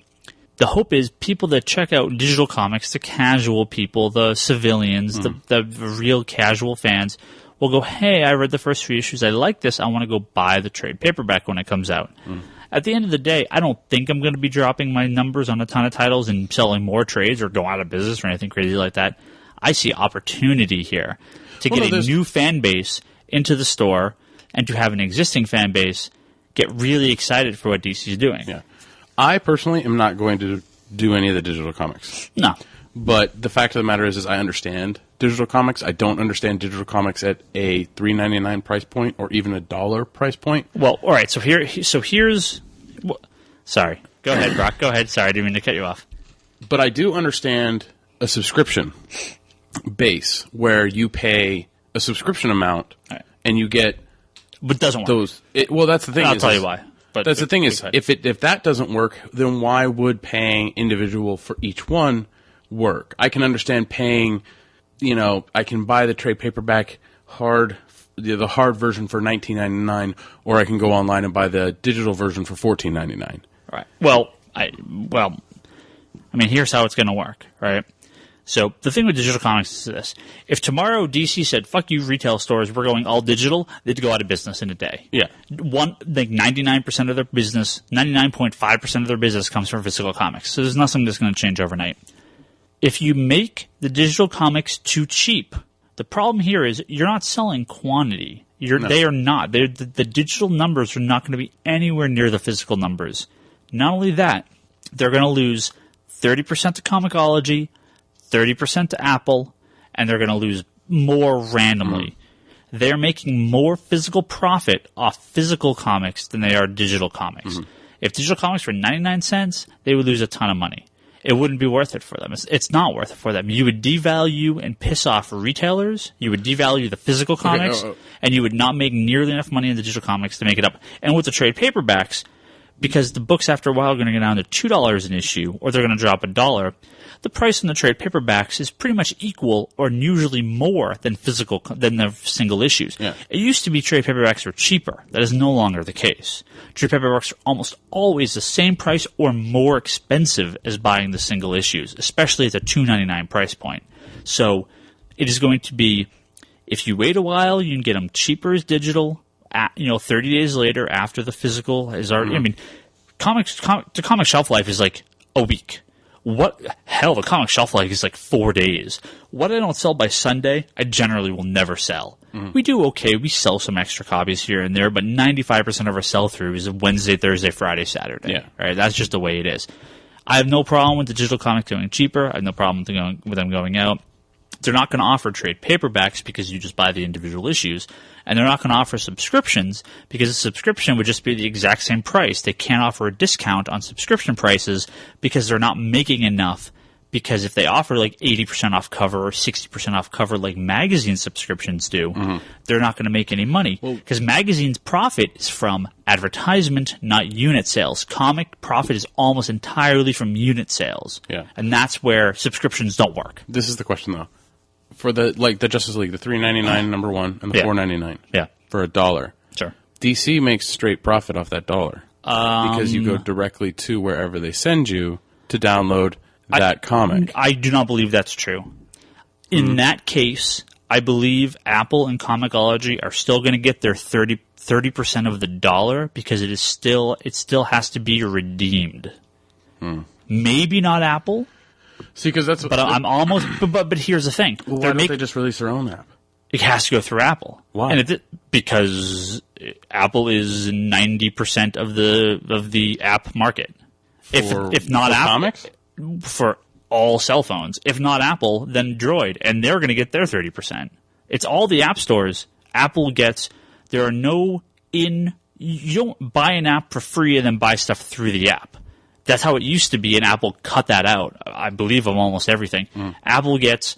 The hope is people that check out digital comics, the casual people, the civilians, the real casual fans, will go, hey, I read the first 3 issues. I like this. I want to go buy the trade paperback when it comes out. At the end of the day, I don't think I'm going to be dropping my numbers on a ton of titles and selling more trades or go out of business or anything crazy like that. I see opportunity here to get a new fan base into the store and to have an existing fan base get really excited for what DC is doing. Yeah. I personally am not going to do any of the digital comics. No. But the fact of the matter is I understand digital comics. I don't understand digital comics at a $3.99 price point or even $1 price point. Well, all right. So here's. Sorry. Go ahead, Brock. Go ahead. Sorry, I didn't mean to cut you off. But I do understand a subscription base where you pay a subscription amount and you get. But it doesn't work. Well, that's the thing. I'll tell you why. But that's the thing is, if that doesn't work, then why would paying individual for each one work? I can understand paying, I can buy the trade paperback the hard version for $19.99, or I can go online and buy the digital version for $14.99. Right. Well, I mean, here's how it's going to work, right? So the thing with digital comics is this. If tomorrow DC said, fuck you retail stores, we're going all digital, they'd go out of business in a day. Yeah. 99% of their business, 99.5% of their business comes from physical comics. So there's nothing that's going to change overnight. If you make the digital comics too cheap, the problem here is you're not selling quantity. They are not. The digital numbers are not going to be anywhere near the physical numbers. Not only that, they're going to lose 30% to Comixology, 30% to Apple, and they're going to lose more randomly. They're making more physical profit off physical comics than they are digital comics. If digital comics were 99 cents, they would lose a ton of money. It wouldn't be worth it for them. It's not worth it for them. You would devalue and piss off retailers. You would devalue the physical comics, and you would not make nearly enough money in the digital comics to make it up. And with the trade paperbacks, because the books after a while are going to go down to $2 an issue, or they're going to drop $1, the price in the trade paperbacks is pretty much equal or usually more than the single issues. Yeah. It used to be trade paperbacks were cheaper. That is no longer the case. Trade paperbacks are almost always the same price or more expensive as buying the single issues, especially at the $2.99 price point. So it is going to be, if you wait a while, you can get them cheaper as digital. 30 days later after the physical is already. I mean, the comic shelf life is like a week. The comic shelf life is like 4 days. What I don't sell by Sunday, I generally will never sell. We do okay. We sell some extra copies here and there, but 95% of our sell-through is Wednesday, Thursday, Friday, Saturday. Yeah. Right? That's just the way it is. I have no problem with the digital comic going cheaper. I have no problem with them going out. They're not going to offer trade paperbacks because you just buy the individual issues, and they're not going to offer subscriptions because a subscription would just be the exact same price. They can't offer a discount on subscription prices because they're not making enough, because if they offer like 80% off cover or 60% off cover like magazine subscriptions do, they're not going to make any money because magazines' profit is from advertisement, not unit sales. Comic profit is almost entirely from unit sales, and that's where subscriptions don't work. This is the question, though. For the Justice League, the $3.99 number one and the $4.99 for $1. Sure. DC makes straight profit off that $1 because you go directly to wherever they send you to download that comic. I do not believe that's true. In that case, I believe Apple and Comixology are still going to get their 30% of the $1 because it still has to be redeemed. Maybe not Apple. See, because that's. But I'm almost. But here's the thing. Well, why don't they just release their own app? It has to go through Apple. Why? And because Apple is 90% of the app market. If not Apple, comics? For all cell phones. If not Apple, then Droid, and they're going to get their 30%. It's all the app stores. Apple gets. You don't buy an app for free and then buy stuff through the app. That's how it used to be, and Apple cut that out, I believe, of almost everything. Apple gets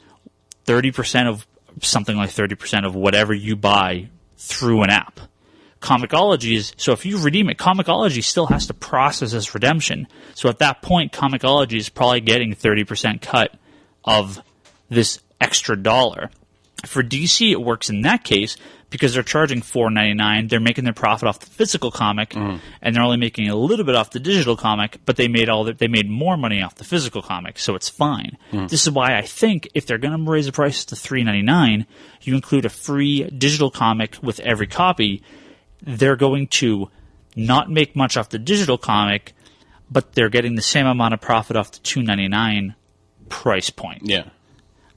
30% of something like 30% of whatever you buy through an app. Comixology so if you redeem it, Comixology still has to process this redemption. So at that point, Comixology is probably getting 30% cut of this extra dollar. For DC, it works in that case because they're charging $4.99. They're making their profit off the physical comic, and they're only making a little bit off the digital comic. But they made more money off the physical comic, so it's fine. This is why I think if they're going to raise the price to $3.99, you include a free digital comic with every copy. They're going to not make much off the digital comic, but they're getting the same amount of profit off the $2.99 price point. Yeah.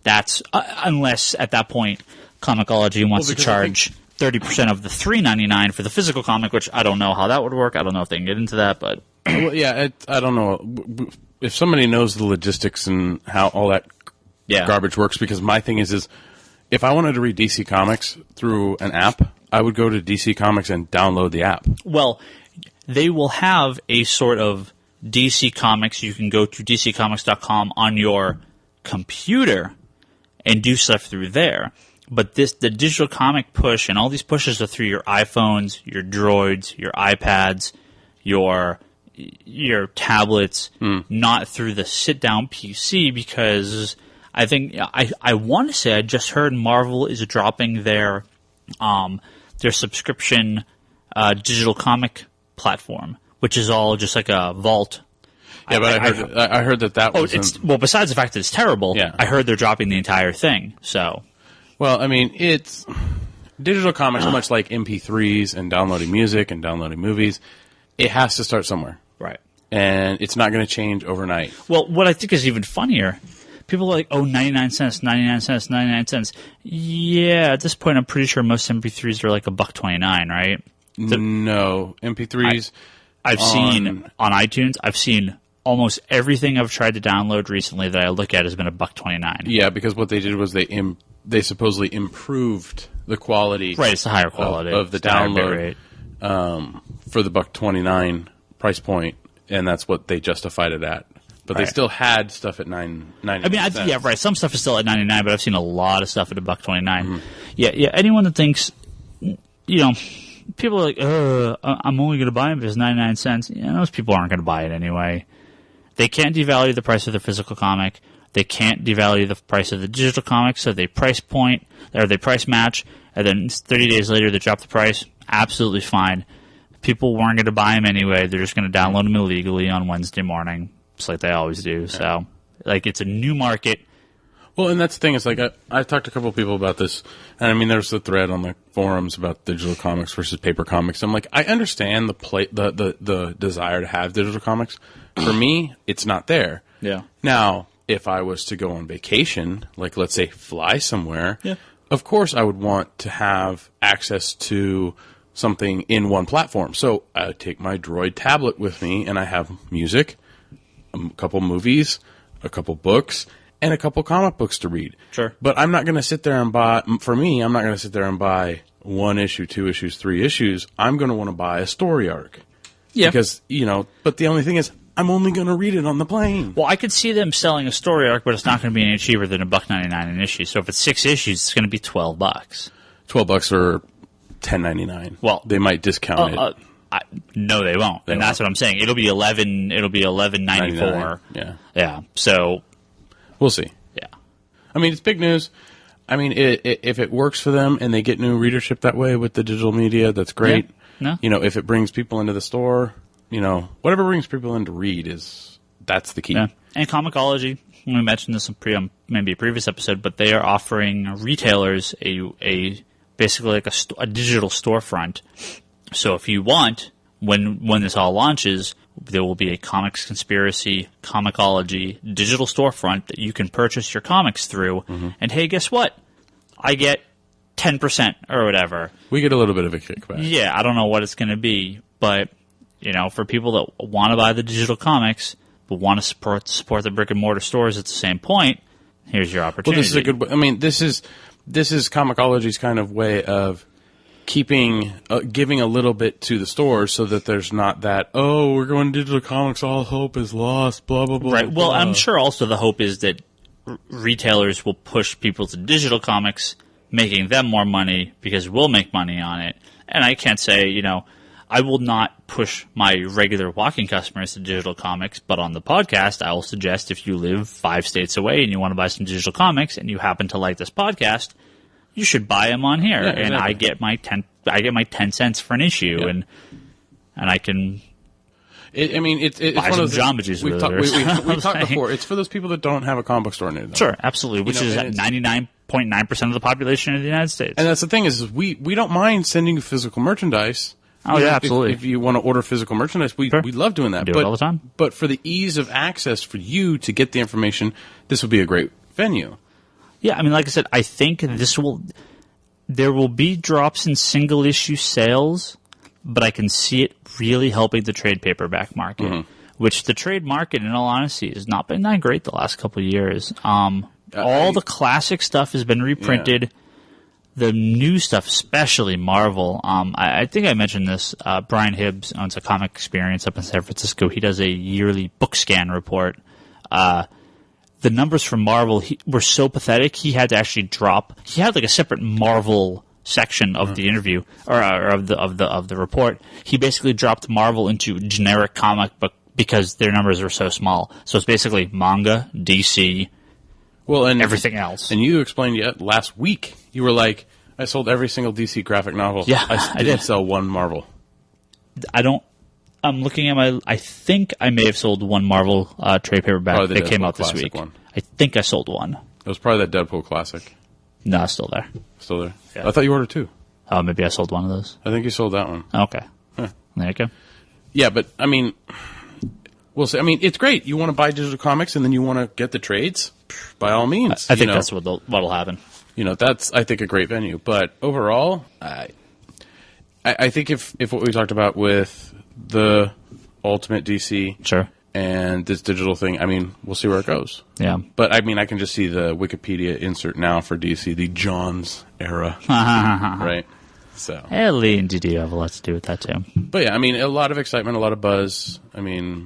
That's unless at that point Comixology wants to charge 30% of the $3.99 for the physical comic, which I don't know how that would work. I don't know if they can get into that, but well, yeah, I don't know if somebody knows the logistics and how all that garbage works. Because my thing is if I wanted to read DC Comics through an app, I would go to DC Comics and download the app. Well, they will have a sort of DC Comics. You can go to dccomics.com on your computer and do stuff through there. But the digital comic push and all these pushes are through your iPhones, your Droids, your iPads, your tablets, not through the sit-down PC, because I think I want to say I just heard Marvel is dropping their subscription digital comic platform, which is all just like a vault. Yeah, but I heard that was... well, besides the fact that it's terrible, yeah. I heard they're dropping the entire thing, so... Well, I mean, it's... Digital comics, much like MP3s and downloading music and downloading movies, it has to start somewhere. Right. And it's not going to change overnight. Well, what I think is even funnier, people are like, 99 cents, 99 cents, 99 cents. Yeah, at this point, I'm pretty sure most MP3s are like $1.29, right? No. MP3s... I've seen on iTunes, I've seen... almost everything I've tried to download recently that I look at has been $1.29. Yeah, because what they did was they supposedly improved the quality. Right, it's the higher quality of the download for the $1.29 price point, and that's what they justified it at. But they still had stuff at $9.99. I mean, yeah, right. Some stuff is still at $9.99, but I've seen a lot of stuff at $1.29. Yeah. Anyone that thinks, people are like, I'm only going to buy them if it's 99 cents. Yeah, those people aren't going to buy it anyway. They can't devalue the price of the physical comic. They can't devalue the price of the digital comic, so they price match, and then 30 days later they drop the price. Absolutely fine. People weren't going to buy them anyway. They're just going to download them illegally on Wednesday morning, just like they always do. Yeah. So, it's a new market. Well, and that's the thing. It's like I've talked to a couple of people about this, and I mean, there's a thread on the forums about digital comics versus paper comics. I'm like, I understand the desire to have digital comics. For me, it's not there. Yeah. Now, if I was to go on vacation, like let's say fly somewhere, of course I would want to have access to something in one platform. So I take my Droid tablet with me, and I have music, a couple movies, a couple books, and a couple comic books to read. Sure. But I'm not going to sit there and buy, for me, I'm not going to sit there and buy 1 issue, 2 issues, 3 issues. I'm going to want to buy a story arc. Yeah. Because, but the only thing is, I'm only going to read it on the plane. Well, I could see them selling a story arc, but it's not going to be any cheaper than $1.99 an issue. So if it's 6 issues, it's going to be $12. $12 or $10.99. Well, they might discount it. No, they won't. And that's what I'm saying. It'll be $11.94. Yeah. So we'll see. Yeah. I mean, it's big news. I mean, if it works for them and they get new readership that way with the digital media, that's great. Yeah. No. If it brings people into the store. Whatever brings people in to read that's the key. Yeah. And Comixology, we mentioned this in maybe a previous episode, but they are offering retailers a basically like a digital storefront. So if you want, when this all launches, there will be a Comics Conspiracy, Comixology digital storefront that you can purchase your comics through. Mm-hmm. And hey, guess what? I get 10% or whatever. We get a little bit of a kickback. Yeah, I don't know what it's going to be, but for people that want to buy the digital comics but want to support the brick and mortar stores at the same point, here's your opportunity. Well, this is a good way. I mean, this is Comixology's kind of way of keeping giving a little bit to the stores so that there's not that, oh, we're going digital comics, all hope is lost, blah blah blah. Right. Well, blah. I'm sure also the hope is that retailers will push people to digital comics, making them more money because we'll make money on it. And I can't say, I will not push my regular walking customers to digital comics, but on the podcast, I will suggest if you live 5 states away and you want to buy some digital comics and you happen to like this podcast, you should buy them on here. Yeah, and exactly. I get my 10 cents for an issue, and I can. It's buy one some of the Jamba Juice. We've talked before. It's for those people that don't have a comic book store near them. Sure, absolutely, which is 99.9% of the population of the United States. And that's the thing is we don't mind sending you physical merchandise. Oh, yeah, absolutely. If you want to order physical merchandise, we love doing that. We do it all the time. But for the ease of access for you to get the information, this would be a great venue. Yeah, like I said, I think there will be drops in single issue sales, but I can see it really helping the trade paperback market, which the trade market, in all honesty, has not been that great the last couple of years. All the classic stuff has been reprinted. Yeah. The new stuff, especially Marvel, I think I mentioned this. Brian Hibbs owns a Comic Experience up in San Francisco. He does a yearly book scan report. The numbers from Marvel were so pathetic. He had to actually drop. He had like a separate Marvel section of the interview or of the report. He basically dropped Marvel into generic comic book because their numbers were so small. So it's basically manga, DC, and everything else. And you explained last week. You were like, I sold every single DC graphic novel. Yeah, I didn't sell one Marvel. I'm looking at I think I may have sold one Marvel trade paperback that came out this week. One. I think I sold one. It was probably that Deadpool classic. No, it's still there. Still there? Yeah. I thought you ordered 2. Oh, maybe I sold one of those. I think you sold that one. Okay. Huh. There you go. Yeah, but, we'll see. It's great. You want to buy digital comics and then you want to get the trades? By all means. I think that's what'll happen. That's, I think, a great venue. But overall, I think if what we talked about with the Ultimate DC sure. and this digital thing, we'll see where it goes. Yeah. But, I can just see the Wikipedia insert now for DC, the Johns era. Right? So. Yeah, Lee and DD have a lot to do with that, too. But, yeah, a lot of excitement, a lot of buzz. Let me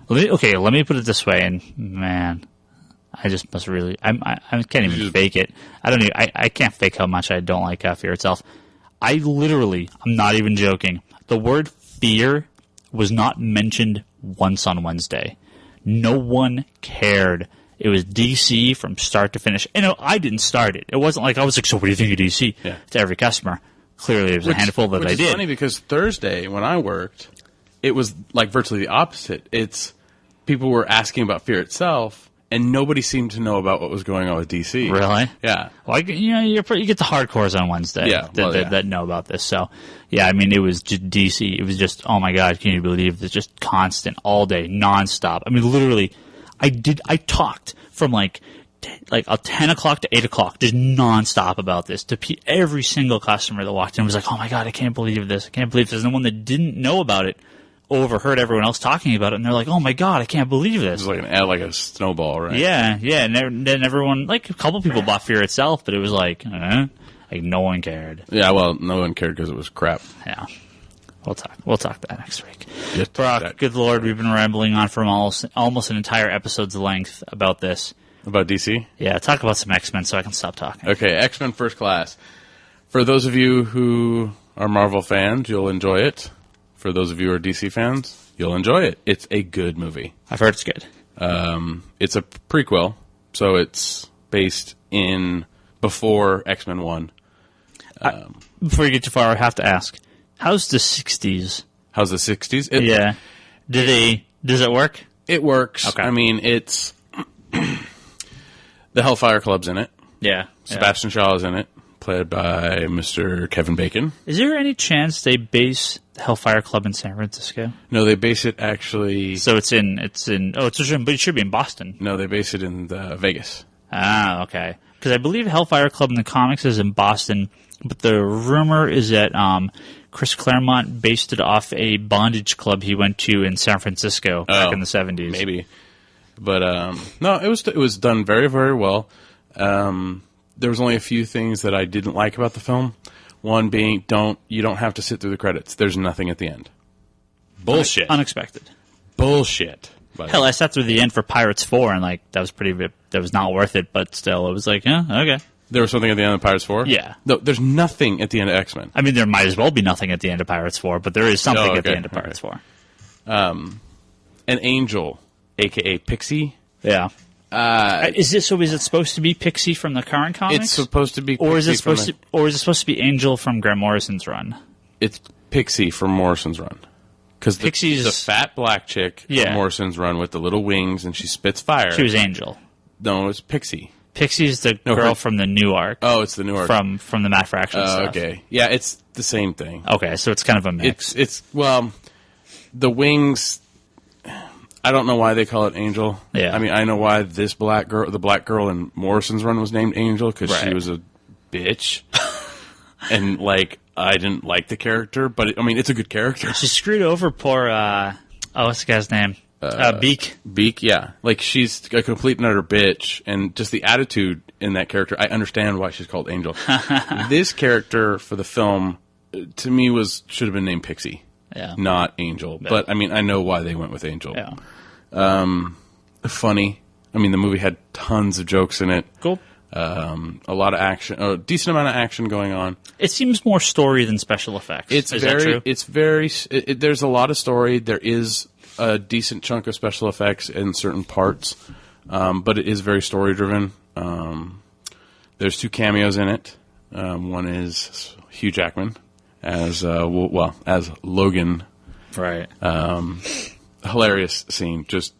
put it this way, and, man, I just must really... I can't even fake it. I can't fake how much I don't like Fear Itself. I'm not even joking, the word fear was not mentioned once on Wednesday. No one cared. It was DC from start to finish. I didn't start it. It wasn't like I was like, so what do you think of DC? Yeah. To every customer. Clearly, there was a handful that I did. Which is funny because Thursday, when I worked, it was like virtually the opposite. People were asking about Fear Itself, and nobody seemed to know about what was going on with DC. Really? Yeah. Well, you get the hardcores on Wednesday that know about this. So, yeah, it was just DC. It was just, oh my God, can you believe this? Just constant, all day, nonstop. Literally, I talked from like 10 o'clock to 8 o'clock, just nonstop about this to every single customer that walked in was like, oh my God, I can't believe this. I can't believe this. And the one that didn't know about it overheard everyone else talking about it, and they're like, "Oh my God, I can't believe this!" It was like a snowball, right? Yeah, and then everyone, like a couple people bought Fear Itself, but it was like no one cared. Yeah, well, no one cared because it was crap. Yeah, we'll talk that next week. Brock, good Lord, we've been rambling on for almost an entire episode's length about this. About DC? Yeah, talk about some X-Men so I can stop talking. Okay, X-Men First Class. For those of you who are Marvel fans, you'll enjoy it. For those of you who are DC fans, you'll enjoy it. It's a good movie. I've heard it's good. It's a prequel, so it's based in before X-Men 1. Before you get too far, I have to ask, how's the 60s? How's the 60s? Yeah. Does it work? It works. Okay. It's... the Hellfire Club's in it. Yeah. Sebastian Shaw is in it, played by Mr. Kevin Bacon. Is there any chance they base the Hellfire Club in San Francisco? No, they base it but it should be in Boston. No, they base it in Vegas. Ah, okay. Because I believe Hellfire Club in the comics is in Boston, but the rumor is that Chris Claremont based it off a bondage club he went to in San Francisco back in the 70s. Maybe. But, no, it was done very, very well. There was only a few things that I didn't like about the film. One being, you don't have to sit through the credits. There's nothing at the end. Bullshit. Unexpected. Bullshit. Hell, I sat through the end for Pirates 4, and that was not worth it, but still, it was like, yeah, okay. There was something at the end of Pirates 4? Yeah. No, there's nothing at the end of X-Men. I mean, there might as well be nothing at the end of Pirates 4, but there is something at the end of Pirates 4. An Angel, a.k.a. Pixie. Yeah. Is it supposed to be Pixie from the current comics? It's supposed to be Pixie or is it supposed to be Angel from Grant Morrison's run? It's Pixie from Morrison's run. Because the fat black chick from Morrison's run with the little wings and she spits fire. She was Angel. No, it's Pixie. Pixie's the girl from the new arc. Oh, it's the new arc. From the Matt Fraction stuff. Okay. Yeah, it's the same thing. Okay, so it's kind of a mix. Well, the wings, I don't know why they call it Angel. Yeah. I mean, I know why the black girl in Morrison's run was named Angel, because she was a bitch. And, I didn't like the character, but, it's a good character. She screwed over poor, what's the guy's name? Beak. Beak, yeah. She's a complete and utter bitch, and just the attitude in that character, I understand why she's called Angel. This character for the film, to me, should have been named Pixie, not Angel. Yeah. But, I know why they went with Angel. Yeah. Funny. The movie had tons of jokes in it. Cool. A lot of action, a decent amount of action going on. It seems more story than special effects. Is that true? There's a lot of story. There is a decent chunk of special effects in certain parts, but it is very story driven. There's 2 cameos in it. One is Hugh Jackman as Logan. Right. Hilarious scene. Just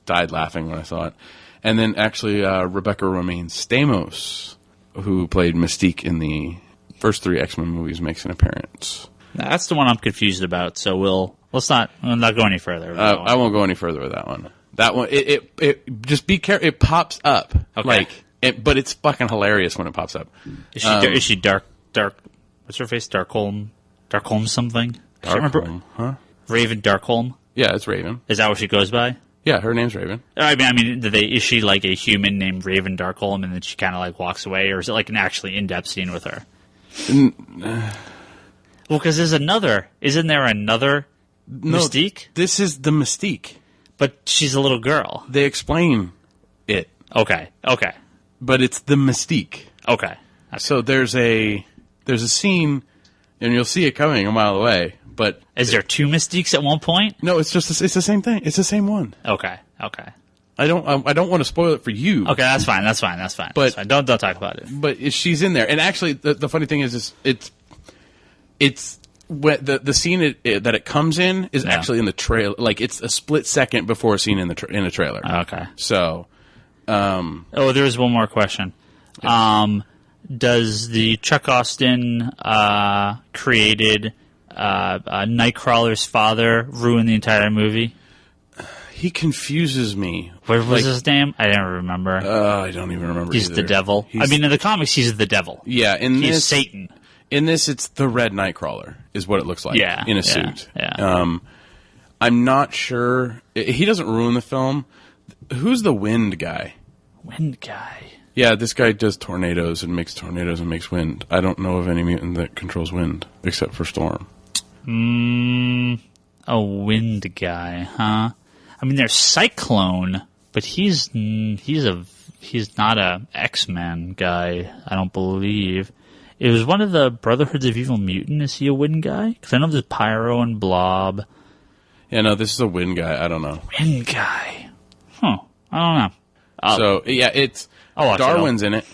died laughing when I saw it. And then actually Rebecca Romijn Stamos, who played Mystique in the first 3 X-Men movies, makes an appearance. That's the one I'm confused about. So we'll not go any further. I won't go any further with that one. That one, it just be careful. It pops up, okay. But it's fucking hilarious when it pops up. Is she dark? What's her face? Darkholm something. Darkholm, huh? Raven Darkholm. Yeah, it's Raven. Is that what she goes by? Yeah, her name's Raven. Is she like a human named Raven Darkholm, and then she kind of walks away, or is it like an actually in-depth scene with her? Well, because isn't there another Mystique? This is the Mystique. But she's a little girl. They explain it. Okay. But it's the Mystique. Okay. So there's a scene, and you'll see it coming a mile away. But is there 2 Mystiques at one point? No, it's the same thing. It's the same one. Okay. I don't want to spoil it for you. Okay, that's fine. But that's fine. Don't talk about it. But she's in there, and actually, the funny thing is it's the scene that it comes in is actually in the trailer. It's a split second before a scene in the trailer. Okay. So, there is one more question. Yeah. Does the Chuck Austin created Nightcrawler's father ruin the entire movie? He confuses me. What was his name? I don't remember. I don't even remember. He's either. The devil. In the comics, he's the devil. Yeah, he's Satan. In this, it's the Red Nightcrawler, is what it looks like. Yeah, in a suit. Yeah. I'm not sure. He doesn't ruin the film. Who's the wind guy? Wind guy. Yeah, this guy does tornadoes and makes wind. I don't know of any mutant that controls wind except for Storm. A wind guy, huh? There's Cyclone, but he's not a X-Men guy, I don't believe. It was one of the Brotherhoods of Evil Mutant. Is he a wind guy? Because I know there's Pyro and Blob. Yeah, no, this is a wind guy. I don't know. Wind guy. Huh. I don't know. It's... Darwin's in it.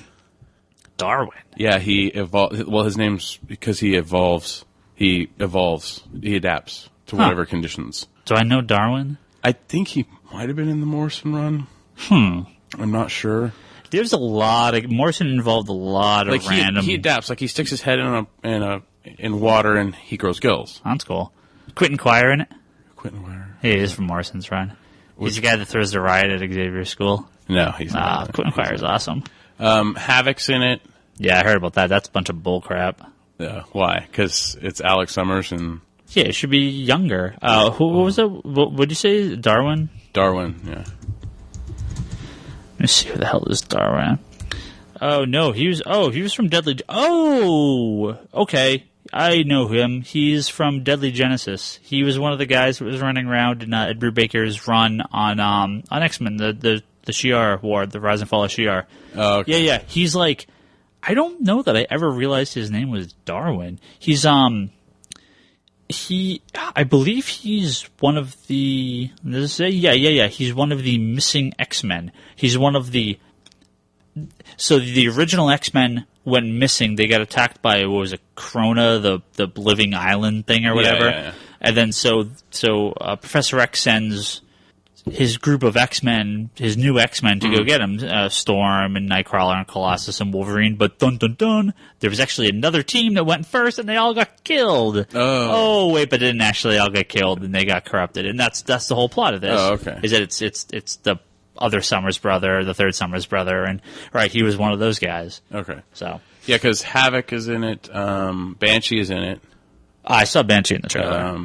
Darwin? Yeah, he evolved... Well, his name's because he evolves. He evolves. He adapts to whatever conditions. Do I know Darwin? I think he might have been in the Morrison run. I'm not sure. There's a lot of... Morrison involved a lot of random... He adapts. He sticks his head in water and he grows gills. That's cool. Quentin Quire in it? Quentin Quire. He is from Morrison's run. He's the guy that throws the riot at Xavier's school. No, he's not. Quentin Quire is awesome. Havoc's in it. Yeah, I heard about that. That's a bunch of bull crap. Yeah, why? Because it's Alex Summers and... Yeah, it should be younger. What was it? What did you say? Darwin? Darwin, yeah. Let me see who the hell is Darwin. Oh no, he was from Deadly. Oh, okay, I know him. He's from Deadly Genesis. He was one of the guys that was running around in Ed Brubaker's run on X-Men, the Shi'ar War, the Rise and Fall of Shi'ar. Oh, okay. Yeah. He's like, I don't know that I ever realized his name was Darwin. He's I believe he's one of the. Yeah. He's one of the missing X-Men. He's one of the. So the original X-Men went missing. They got attacked by, what was it, Krona, the living island thing or whatever. Yeah. And then so Professor X sends his group of X-Men, his new X-Men, to go get him. Storm and Nightcrawler and Colossus and Wolverine. But dun dun dun, there was actually another team that went first, and they all got killed. Oh wait, but didn't actually all get killed, and they got corrupted. And that's the whole plot of this. Oh, okay. Is that it's the other Summers brother, the third Summers brother, and right, he was one of those guys. Okay. So yeah, because Havoc is in it. Banshee is in it. I saw Banshee in the trailer.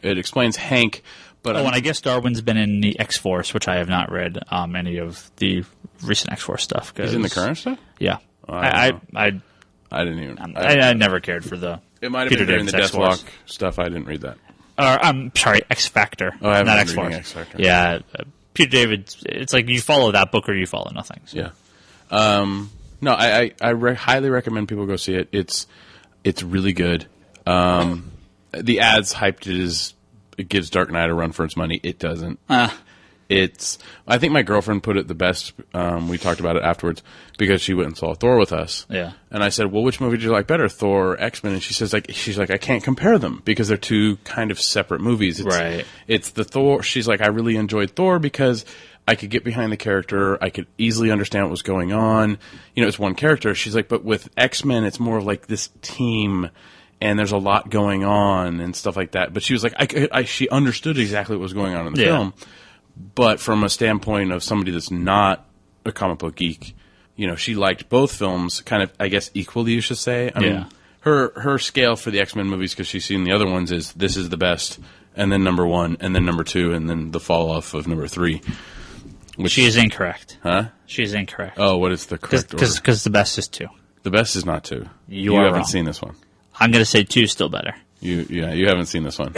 It explains Hank. But and I guess Darwin's been in the X-Force, which I have not read any of the recent X-Force stuff. He's in the current stuff? Yeah. I didn't even. I never cared for the It might have Peter been during the David's X-Force Deathlock stuff. I didn't read that. I'm sorry, X-Factor. Oh, I haven't not been X-Force. reading X-Factor. Yeah. Peter David, it's like you follow that book or you follow nothing. So. Yeah. No, I highly recommend people go see it. It's really good. The ads hyped it as it gives Dark Knight a run for its money. It doesn't. I think my girlfriend put it the best. We talked about it afterwards because she went and saw Thor with us. Yeah. And I said, well, which movie did you like better, Thor or X-Men? And she's like, I can't compare them because they're two kind of separate movies. Right. It's the Thor. She's like, I really enjoyed Thor because I could get behind the character. I could easily understand what was going on. It's one character. She's like, but with X-Men, it's more of like this team. And there's a lot going on and stuff like that. But she was like, she understood exactly what was going on in the film. But from a standpoint of somebody that's not a comic book geek, she liked both films kind of, I guess, equally, you should say. I mean, her scale for the X-Men movies, because she's seen the other ones, is this is the best, and then number 1, and then number 2, and then the fall-off of number 3. Which she is incorrect. Huh? She is incorrect. Oh, what is the correct order? Because the best is 2. The best is not 2. You haven't wrong. Seen this one. I'm going to say 2 is still better. You haven't seen this one.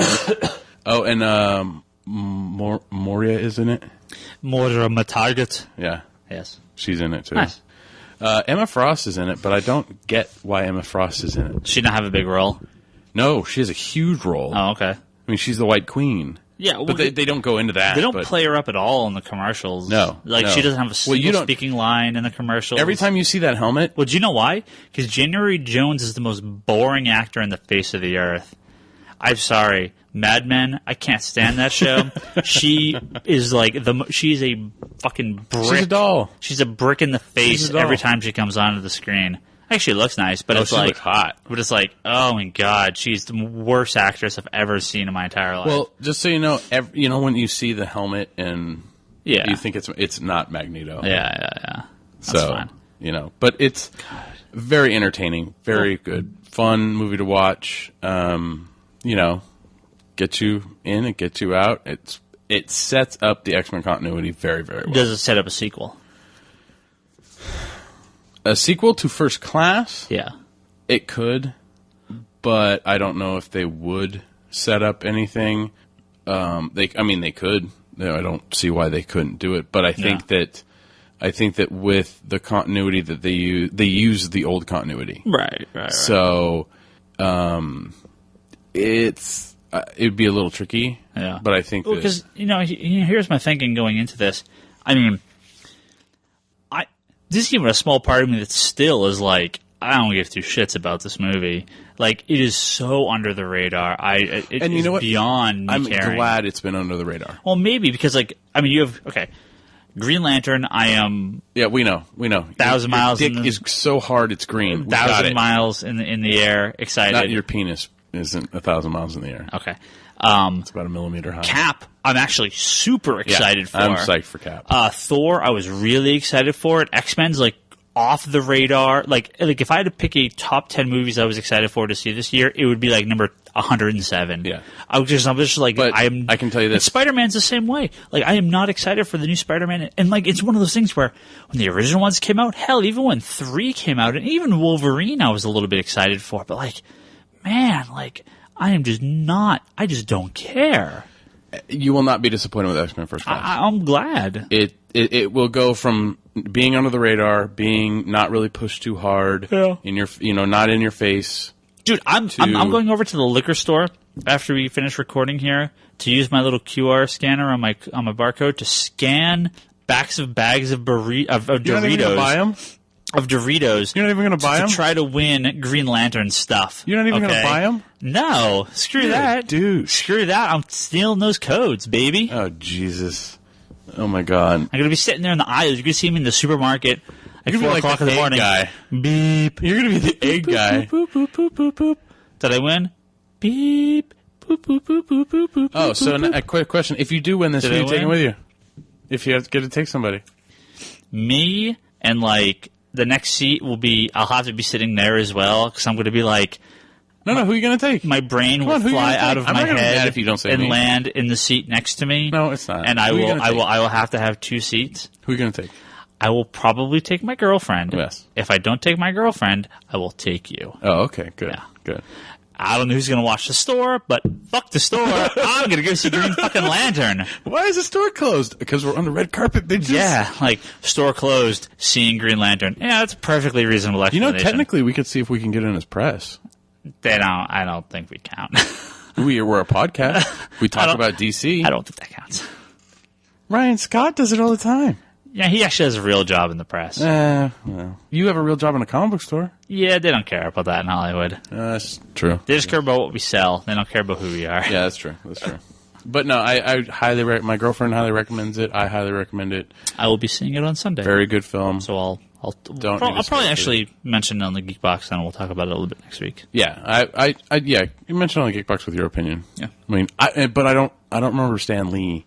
Oh, and Moria is in it? Moira Target. Yeah. Yes. She's in it, too. Nice. Emma Frost is in it, but I don't get why Emma Frost is in it. She not have a big role? No, she has a huge role. Oh, okay. I mean, she's the White Queen. Yeah, well, but they don't go into that. They don't play her up at all in the commercials. No. She doesn't have a single speaking line in the commercials. Every time you see that helmet... Well, do you know why? Because January Jones is the most boring actor in the face of the earth. I'm sorry. Mad Men, I can't stand that show. She is like she's a fucking brick. She's a doll. She's a brick in the face every time she comes onto the screen. Actually, it looks nice, but it's she like looks hot. But it's like, oh my god, she's the worst actress I've ever seen in my entire life. Well, just so you know, when you see the helmet and you think it's not Magneto. Yeah. That's fine. But it's very entertaining, very good, fun movie to watch. Get you in and get you out. It sets up the X-Men continuity very, very well. Does it set up a sequel? A sequel to First Class? Yeah. It could, but I don't know if they would set up anything. They could. I don't see why they couldn't do it. But I think that with the continuity that they use the old continuity. Right. So, it'd be a little tricky. Yeah. But I think because here's my thinking going into this. I mean, there's even a small part of me that still is like, I don't give two shits about this movie. Like, it is so under the radar. And you know what? Beyond me I'm caring. glad it's been under the radar. Well, maybe because, you have Green Lantern. I am. Yeah, we know. 1,000 miles. Your dick is so hard it's green. 1,000 miles in the air. Excited. Not your penis isn't 1,000 miles in the air. Okay. It's about 1 millimeter high. Cap, I'm actually super excited for. I'm psyched for Cap. Thor, I was really excited for it. X-Men's off the radar. Like if I had to pick a top 10 movies I was excited for to see this year, it would be like number 107. Yeah. I'm just like, but I can tell you this. Spider-Man's the same way. Like, I am not excited for the new Spider-Man. And like, it's one of those things where when the original ones came out, hell, even when 3 came out, and even Wolverine I was a little bit excited for. But like, man, like, I just don't care. You will not be disappointed with X-Men First Class. I'm glad. It will go from being under the radar, being not really pushed too hard, in your, not in your face. Dude, I'm going over to the liquor store after we finish recording here to use my little QR scanner on my barcode to scan bags of Doritos. You're not even gonna buy them? Of Doritos. You're not even going to buy them? To try to win Green Lantern stuff. You're not even going to buy them? No. Screw that. Dude. Screw that. I'm stealing those codes, baby. Oh, Jesus. Oh, my God. I'm going to be sitting there in the aisles. You're going to see me in the supermarket at 4 o'clock in the morning. Guy. Beep. You're going to be the egg guy. Boop, boop, boop, boop, boop. Did I win? Beep. Boop, boop, boop, boop, boop, boop. Oh, so a quick question. If you do win this, who are you taking with you? If you have to get to take somebody. Me and, like... The next seat will be, I'll have to be sitting there as well, because I'm going to be like... No, who are you going to take? My brain will fly out of my head if you don't say and me. land in the seat next to me. No, it's not. And I will have to have 2 seats. Who are you going to take? I will probably take my girlfriend. Yes. If I don't take my girlfriend, I will take you. Oh, okay, good. Yeah. Good. I don't know who's going to watch the store, but fuck the store. I'm going to go see Green fucking Lantern. Why is the store closed? Because we're on the red carpet, bitches. Yeah, like, store closed, seeing Green Lantern. Yeah, that's a perfectly reasonable explanation. Technically, we could see if we can get in as press. I don't think we count. We're a podcast. We talk about DC. I don't think that counts. Ryan Scott does it all the time. Yeah, he actually has a real job in the press. Well, you have a real job in a comic book store. Yeah, they don't care about that in Hollywood. That's true. They just care about what we sell. They don't care about who we are. Yeah, that's true. But no, I highly my girlfriend highly recommends it. I highly recommend it. I will be seeing it on Sunday. Very good film. So I'll probably actually mention it on the Geek Box, and we'll talk about it a little bit next week. Yeah, you mentioned on the Geek Box with your opinion. Yeah, I mean, but I don't remember Stan Lee.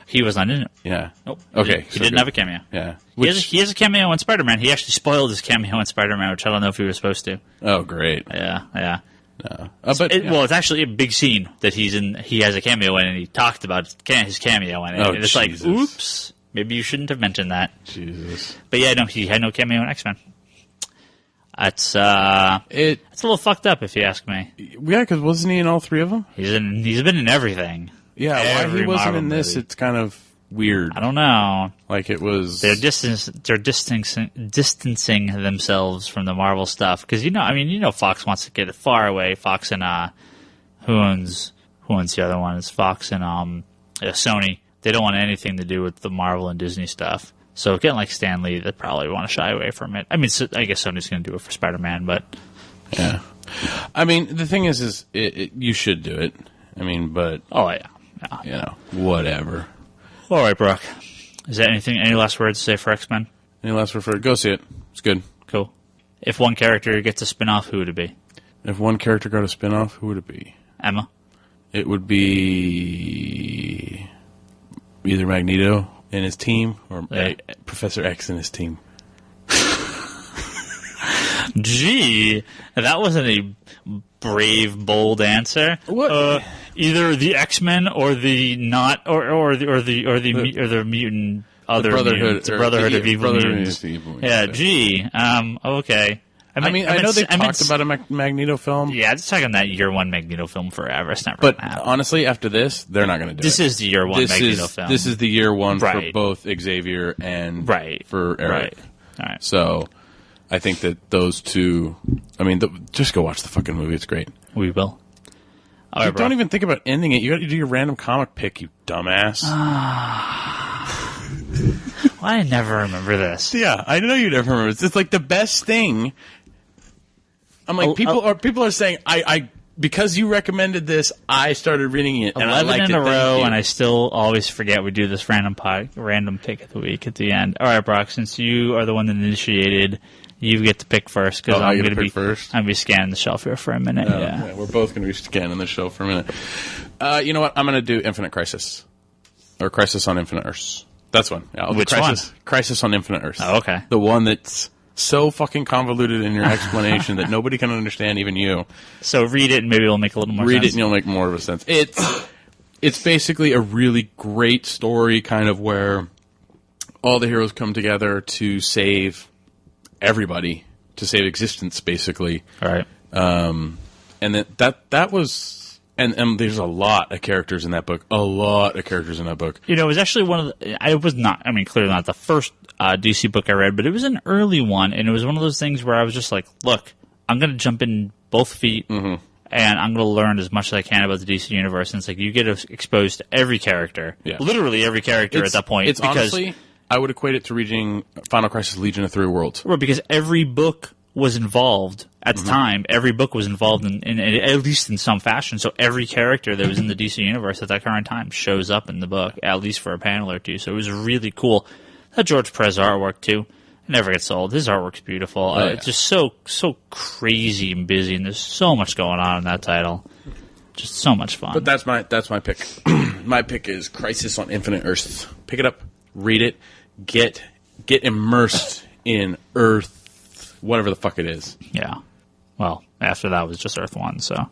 He was not in it. Yeah. Nope. Okay. He didn't have a cameo. Yeah. He has a cameo in Spider-Man. He actually spoiled his cameo in Spider-Man, which I don't know if he was supposed to. Oh, great. Yeah. No. Well, it's actually a big scene that he's in. He has a cameo in, and he talked about his cameo in it. Oh, and it's Jesus. like, oops, maybe you shouldn't have mentioned that. Jesus. But yeah, no, he had no cameo in X-Men. It's a little fucked up, if you ask me. Yeah, because wasn't he in all 3 of them? He's been in everything. Yeah, why he wasn't Marvel in this? movie. It's kind of weird. I don't know. Like it was. They're distancing themselves from the Marvel stuff because Fox wants to get it far away. Fox and who owns the other one? It's Fox and Sony. They don't want anything to do with the Marvel and Disney stuff. So getting like Stan Lee, they probably want to shy away from it. I mean, I guess Sony's going to do it for Spider-Man, but yeah. I mean, the thing is you should do it. I mean, but oh yeah. Whatever. All right, Brock. Is there any last words to say for X-Men? Any last word for it? Go see it. It's good. Cool. If one character gets a spin-off, who would it be? If one character got a spin-off, who would it be? Emma. It would be either Magneto and his team or Professor X and his team. Gee, that wasn't a brave, bold answer. What? Either the X-Men or the not, or the mutant, other Brotherhood, Brotherhood of Evil Mutants. Yeah. Gee. Okay. I know they talked about a Magneto film. Yeah, it's talking that year one Magneto film forever. It's never But gonna happen. honestly, after this, they're not going to do This it. is the year one Magneto film. This is the year one for Right. both Xavier and for Eric. Right. All right. So I think that those two. I mean, just go watch the fucking movie. It's great. We will. All right, Don't even think about ending it. You got to do your random comic pick, you dumbass. Well, I never remember this. Yeah, I know you never remember. It's like the best thing. I'm like people are saying I because you recommended this, I started reading it and 11 I liked in it. a row, and I still always forget we do this random pick of the week at the end. All right, Brock, since you are the one that initiated, you get to pick first because I'm going to be first. I'm going to be scanning the shelf here for a minute. Yeah, we're both going to be scanning the show for a minute. You know what? I'm going to do Infinite Crisis or Crisis on Infinite Earths. That's one. Yeah, Which one? Crisis on Infinite Earths. Oh, okay. The one that's so fucking convoluted in your explanation that nobody can understand, even you. So read it and maybe it'll make a little more sense. Read it and you'll make more of a sense. It's basically a really great story, kind of where all the heroes come together to save everybody, to save existence, basically. All right. And that was... And there's a lot of characters in that book. A lot of characters in that book. You know, it was actually one of the... It was not... I mean, clearly not the first DC book I read, but it was an early one, and it was one of those things where I was just like, look, I'm going to jump in both feet, and I'm going to learn as much as I can about the DC universe. And it's like, you get exposed to every character. Yeah. Literally every character at that point. It's honestly... I would equate it to reading Final Crisis Legion of Three Worlds. Right, because every book was involved at the time. Every book was involved in at least in some fashion. So every character that was in the DC universe at that current time shows up in the book, at least for a panel or two. So it was really cool. That George Perez artwork too, it never gets old. His artwork's beautiful. It's just so crazy and busy, and there's so much going on in that title. Just so much fun. But that's my pick. My pick is Crisis on Infinite Earths. Pick it up, read it, get immersed in Earth. Whatever the fuck it is. Yeah. Well, after that was just Earth 1, so...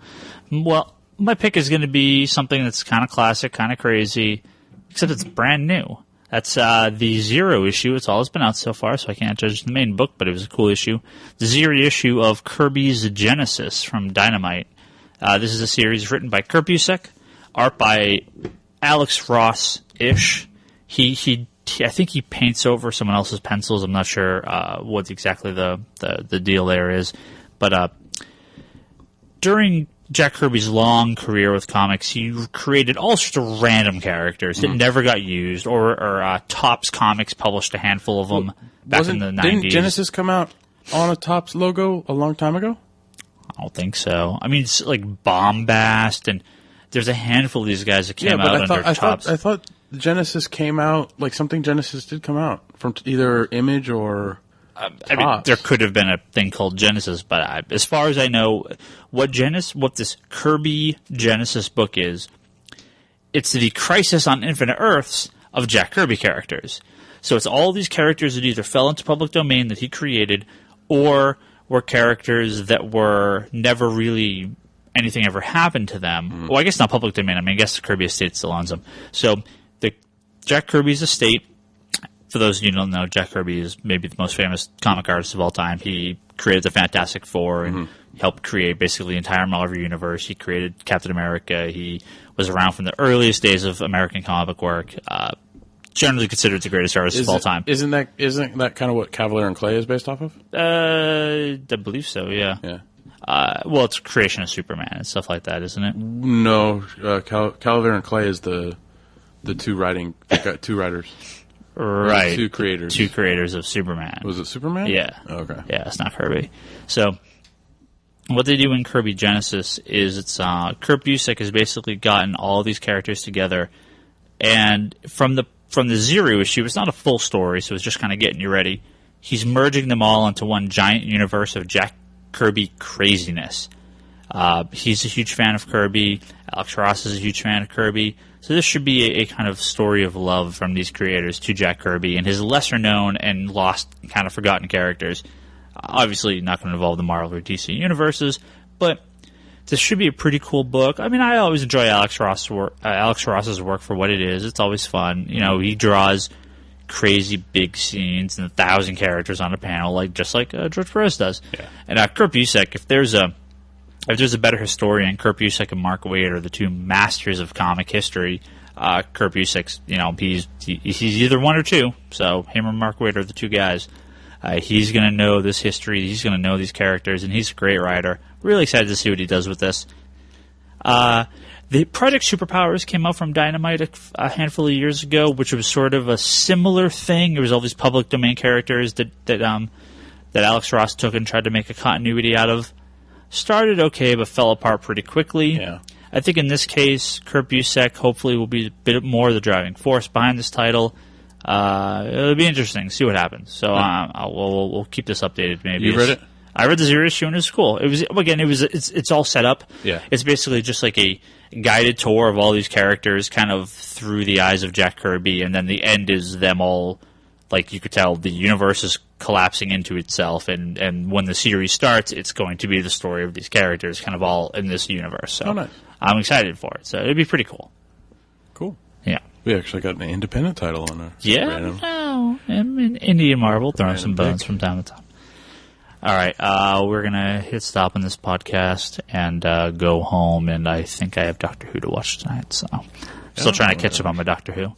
Well, my pick is going to be something that's kind of classic, kind of crazy, except it's brand new. That's the Zero issue. It's all that's been out so far, so I can't judge the main book, but it was a cool issue. The Zero issue of Kirby's Genesis from Dynamite. This is a series written by Kurt Busiek, art by Alex Ross-ish. I think he paints over someone else's pencils. I'm not sure what exactly the deal there is. But during Jack Kirby's long career with comics, he created all sorts of random characters that never got used, or Topps Comics published a handful of them back in the 90s. Didn't Genesis come out on a Topps logo a long time ago? I don't think so. I mean, it's like Bombast, and there's a handful of these guys that came out under Topps. I thought Genesis came out, like something Genesis did come out from either Image or I mean, there could have been a thing called Genesis, but as far as I know, what this Kirby Genesis book is, it's the Crisis on Infinite Earths of Jack Kirby characters. So it's all these characters that either fell into public domain that he created, or were characters that were never really anything ever happened to them. Well, I guess not public domain. I mean, I guess the Kirby estate still owns them. So the Jack Kirby's estate, for those of you who don't know, Jack Kirby is maybe the most famous comic artist of all time. He created the Fantastic Four and helped create basically the entire Marvel Universe. He created Captain America. He was around from the earliest days of American comic book work. Generally considered the greatest artist of all time. Isn't that kind of what Cavalier and Clay is based off of? I believe so, yeah. Well, it's creation of Superman and stuff like that, isn't it? No, Cavalier and Clay is the two writing. Two writers. Right. Two creators. Two creators of Superman. Was it Superman? Yeah. Okay. Yeah, it's not Kirby. So what they do in Kirby Genesis is it's Kurt Busiek has basically gotten all these characters together, and from the Zero issue, it's not a full story, so it's just kind of getting you ready. He's merging them all into one giant universe of Jack Kirby craziness. He's a huge fan of Kirby. Alex Ross is a huge fan of Kirby. So this should be a kind of story of love from these creators to Jack Kirby and his lesser-known and lost, kind of forgotten characters. Obviously not going to involve the Marvel or DC universes, but this should be a pretty cool book. I mean, I always enjoy Alex Ross's work for what it is. It's always fun. You know, he draws crazy big scenes and 1,000 characters on a panel, just like George Perez does. Yeah. And Kurt Busiek, if there's a better historian, Kurt Busiek and Mark Waid are the two masters of comic history. Kurt Busiek's, he's either one or two. So him or Mark Waid are the two guys. He's going to know this history. He's going to know these characters, and he's a great writer. Really excited to see what he does with this. The Project Superpowers came out from Dynamite a handful of years ago, which was sort of a similar thing. There was all these public domain characters that Alex Ross took and tried to make a continuity out of. Started okay, but fell apart pretty quickly. Yeah. I think in this case, Kurt Busiek hopefully will be a bit more the driving force behind this title. It'll be interesting to see what happens. So we'll keep this updated. Maybe you read it? I read the Zero issue and it was cool. It's all set up. Yeah. It's basically just like a guided tour of all these characters, kind of through the eyes of Jack Kirby, and then the end is them all like you could tell the universe is collapsing into itself, and when the series starts, it's going to be the story of these characters kind of all in this universe. So nice. I'm excited for it. So it'd be pretty cool. Cool. Yeah. We actually got an independent title on our Yeah. No, I'm in Indian Marvel, throwing some bones from time to time. All right, we're going to hit stop on this podcast and go home, and I think I have Doctor Who to watch tonight, so I'm still trying to catch up on my Doctor Who.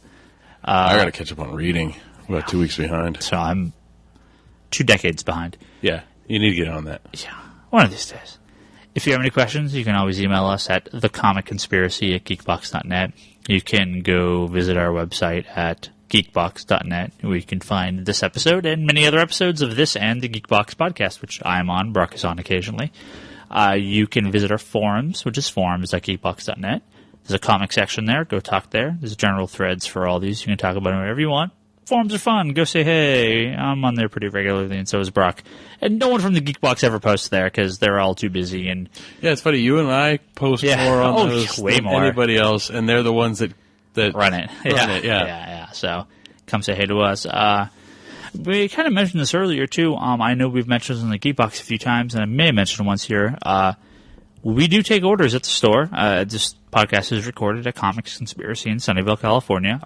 I got to catch up on reading. I'm about 2 weeks behind. So I'm 2 decades behind. Yeah, you need to get on that. Yeah, one of these days. If you have any questions, you can always email us at thecomicconspiracy@geekbox.net. You can go visit our website at geekbox.net, where you can find this episode and many other episodes of this and the Geekbox podcast, which I'm on, Brock is on occasionally. You can visit our forums, which is forums.geekbox.net. There's a comic section there. Go talk there. There's general threads for all these. You can talk about whatever you want. Forums are fun. Go say hey. I'm on there pretty regularly, and so is Brock. And no one from the Geekbox ever posts there because they're all too busy. And yeah, it's funny. You and I post more on those way than more. Anybody else, and they're the ones that run it. Yeah. So come say hey to us. We kind of mentioned this earlier, too. I know we've mentioned this in the Geekbox a few times, and I may have mentioned it once here. We do take orders at the store. This podcast is recorded at Comics Conspiracy in Sunnyvale, California.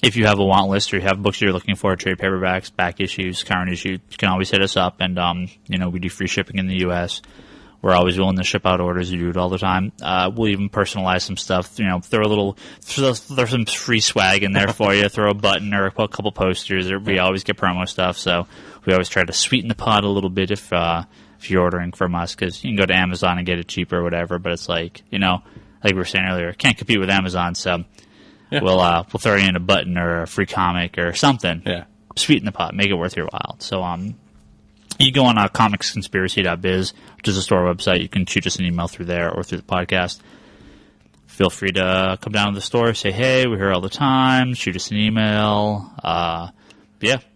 If you have a want list or you have books you're looking for, trade paperbacks, back issues, current issues, you can always hit us up. And, we do free shipping in the U.S. We're always willing to ship out orders. We do it all the time. We'll even personalize some stuff. Throw some free swag in there for you. Throw a button or a couple posters. We always get promo stuff. So we always try to sweeten the pot a little bit if you're ordering from us, because you can go to Amazon and get it cheaper or whatever. But it's like we were saying earlier, can't compete with Amazon. So we'll throw you in a button or a free comic or something. Yeah. Sweeten the pot. Make it worth your while. So you go on comicsconspiracy.biz, which is a store website. You can shoot us an email through there or through the podcast. Feel free to come down to the store, say, hey, we're here all the time. Shoot us an email.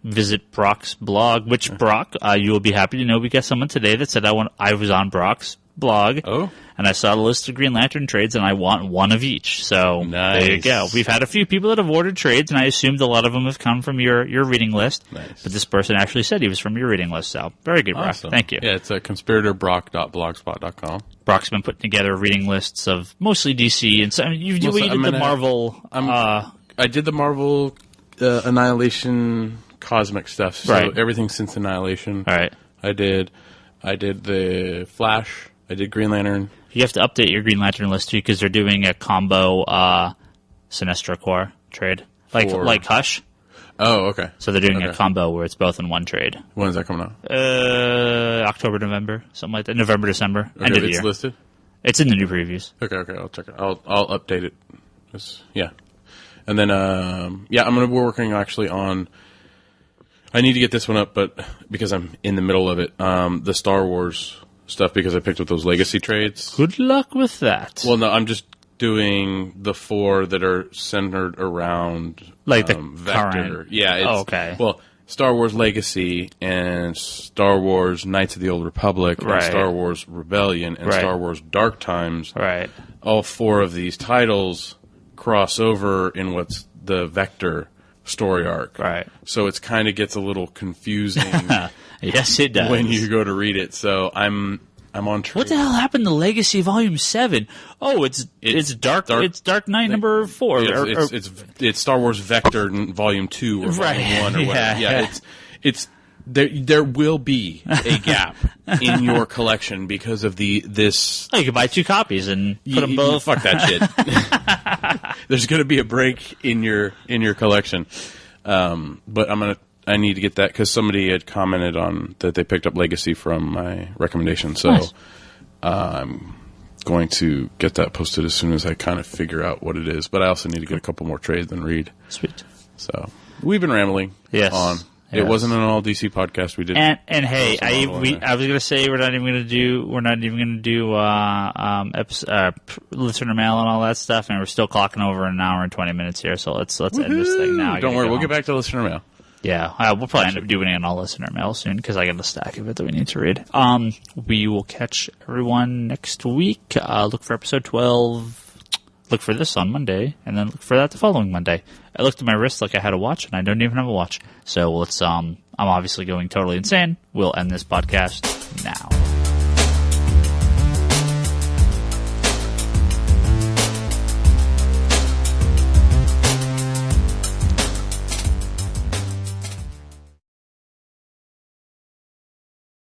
Visit Brock's blog. Which Brock? You will be happy to know we got someone today that said I was on Brock's blog. Oh. And I saw the list of Green Lantern trades, and I want one of each. So nice. There you go. We've had a few people that have ordered trades, and I assumed a lot of them have come from your reading list. Nice. But this person actually said he was from your reading list, so very good, Awesome. Brock. Thank you. Yeah, it's conspiratorbrock.blogspot.com. Brock's been putting together reading lists of mostly DC, and so you did the Marvel. I did the Marvel Annihilation cosmic stuff, so everything since Annihilation. All right. I did the Flash. I did Green Lantern. You have to update your Green Lantern list too, because they're doing a combo Sinestro Corps trade, like Hush. Oh, okay. So they're doing a combo where it's both in one trade. When is that coming out? October, November, something like that. November, December, end of the year. It's listed? It's in the new previews. Okay, I'll check it. I'll update it. And then, we're working actually on... I need to get this one up, but because I'm in the middle of it, the Star Wars stuff, because I picked up those legacy trades. Good luck with that. Well, no, I'm just doing the 4 that are centered around the Vector. current. Yeah. Okay. Well, Star Wars Legacy and Star Wars Knights of the Old Republic and Star Wars Rebellion and Star Wars Dark Times. Right. All 4 of these titles cross over in what's the Vector story arc. Right. So it kind of gets a little confusing. Yes, it does. When you go to read it. So I'm on track. What the hell happened to Legacy Volume 7? Oh, it's Dark Knight number 4. It's Star Wars Vector Volume 2 or Volume 1 or whatever. Yeah, it's there will be a gap in your collection because of this. Oh, you can buy 2 copies and put them both. Fuck that shit. There's going to be a break in your collection. But I need to get that because somebody had commented on that they picked up Legacy from my recommendation. So nice. I'm going to get that posted as soon as I kind of figure out what it is. But I also need to get a couple more trades and read. Sweet. So we've been rambling on. It wasn't an all DC podcast. We did. And hey, I was going to say we're not even going to do listener mail and all that stuff, and we're still clocking over an hour and 20 minutes here. So let's end this thing now. Don't worry, we'll get back to listener mail. Yeah, we'll probably end up doing it in all listener mail soon because I got a stack of it that we need to read. We will catch everyone next week. Look for episode 12. look for this on Monday, and then look for that the following Monday. I looked at my wrist like I had a watch, and I don't even have a watch. So let's, I'm obviously going totally insane. We'll end this podcast now.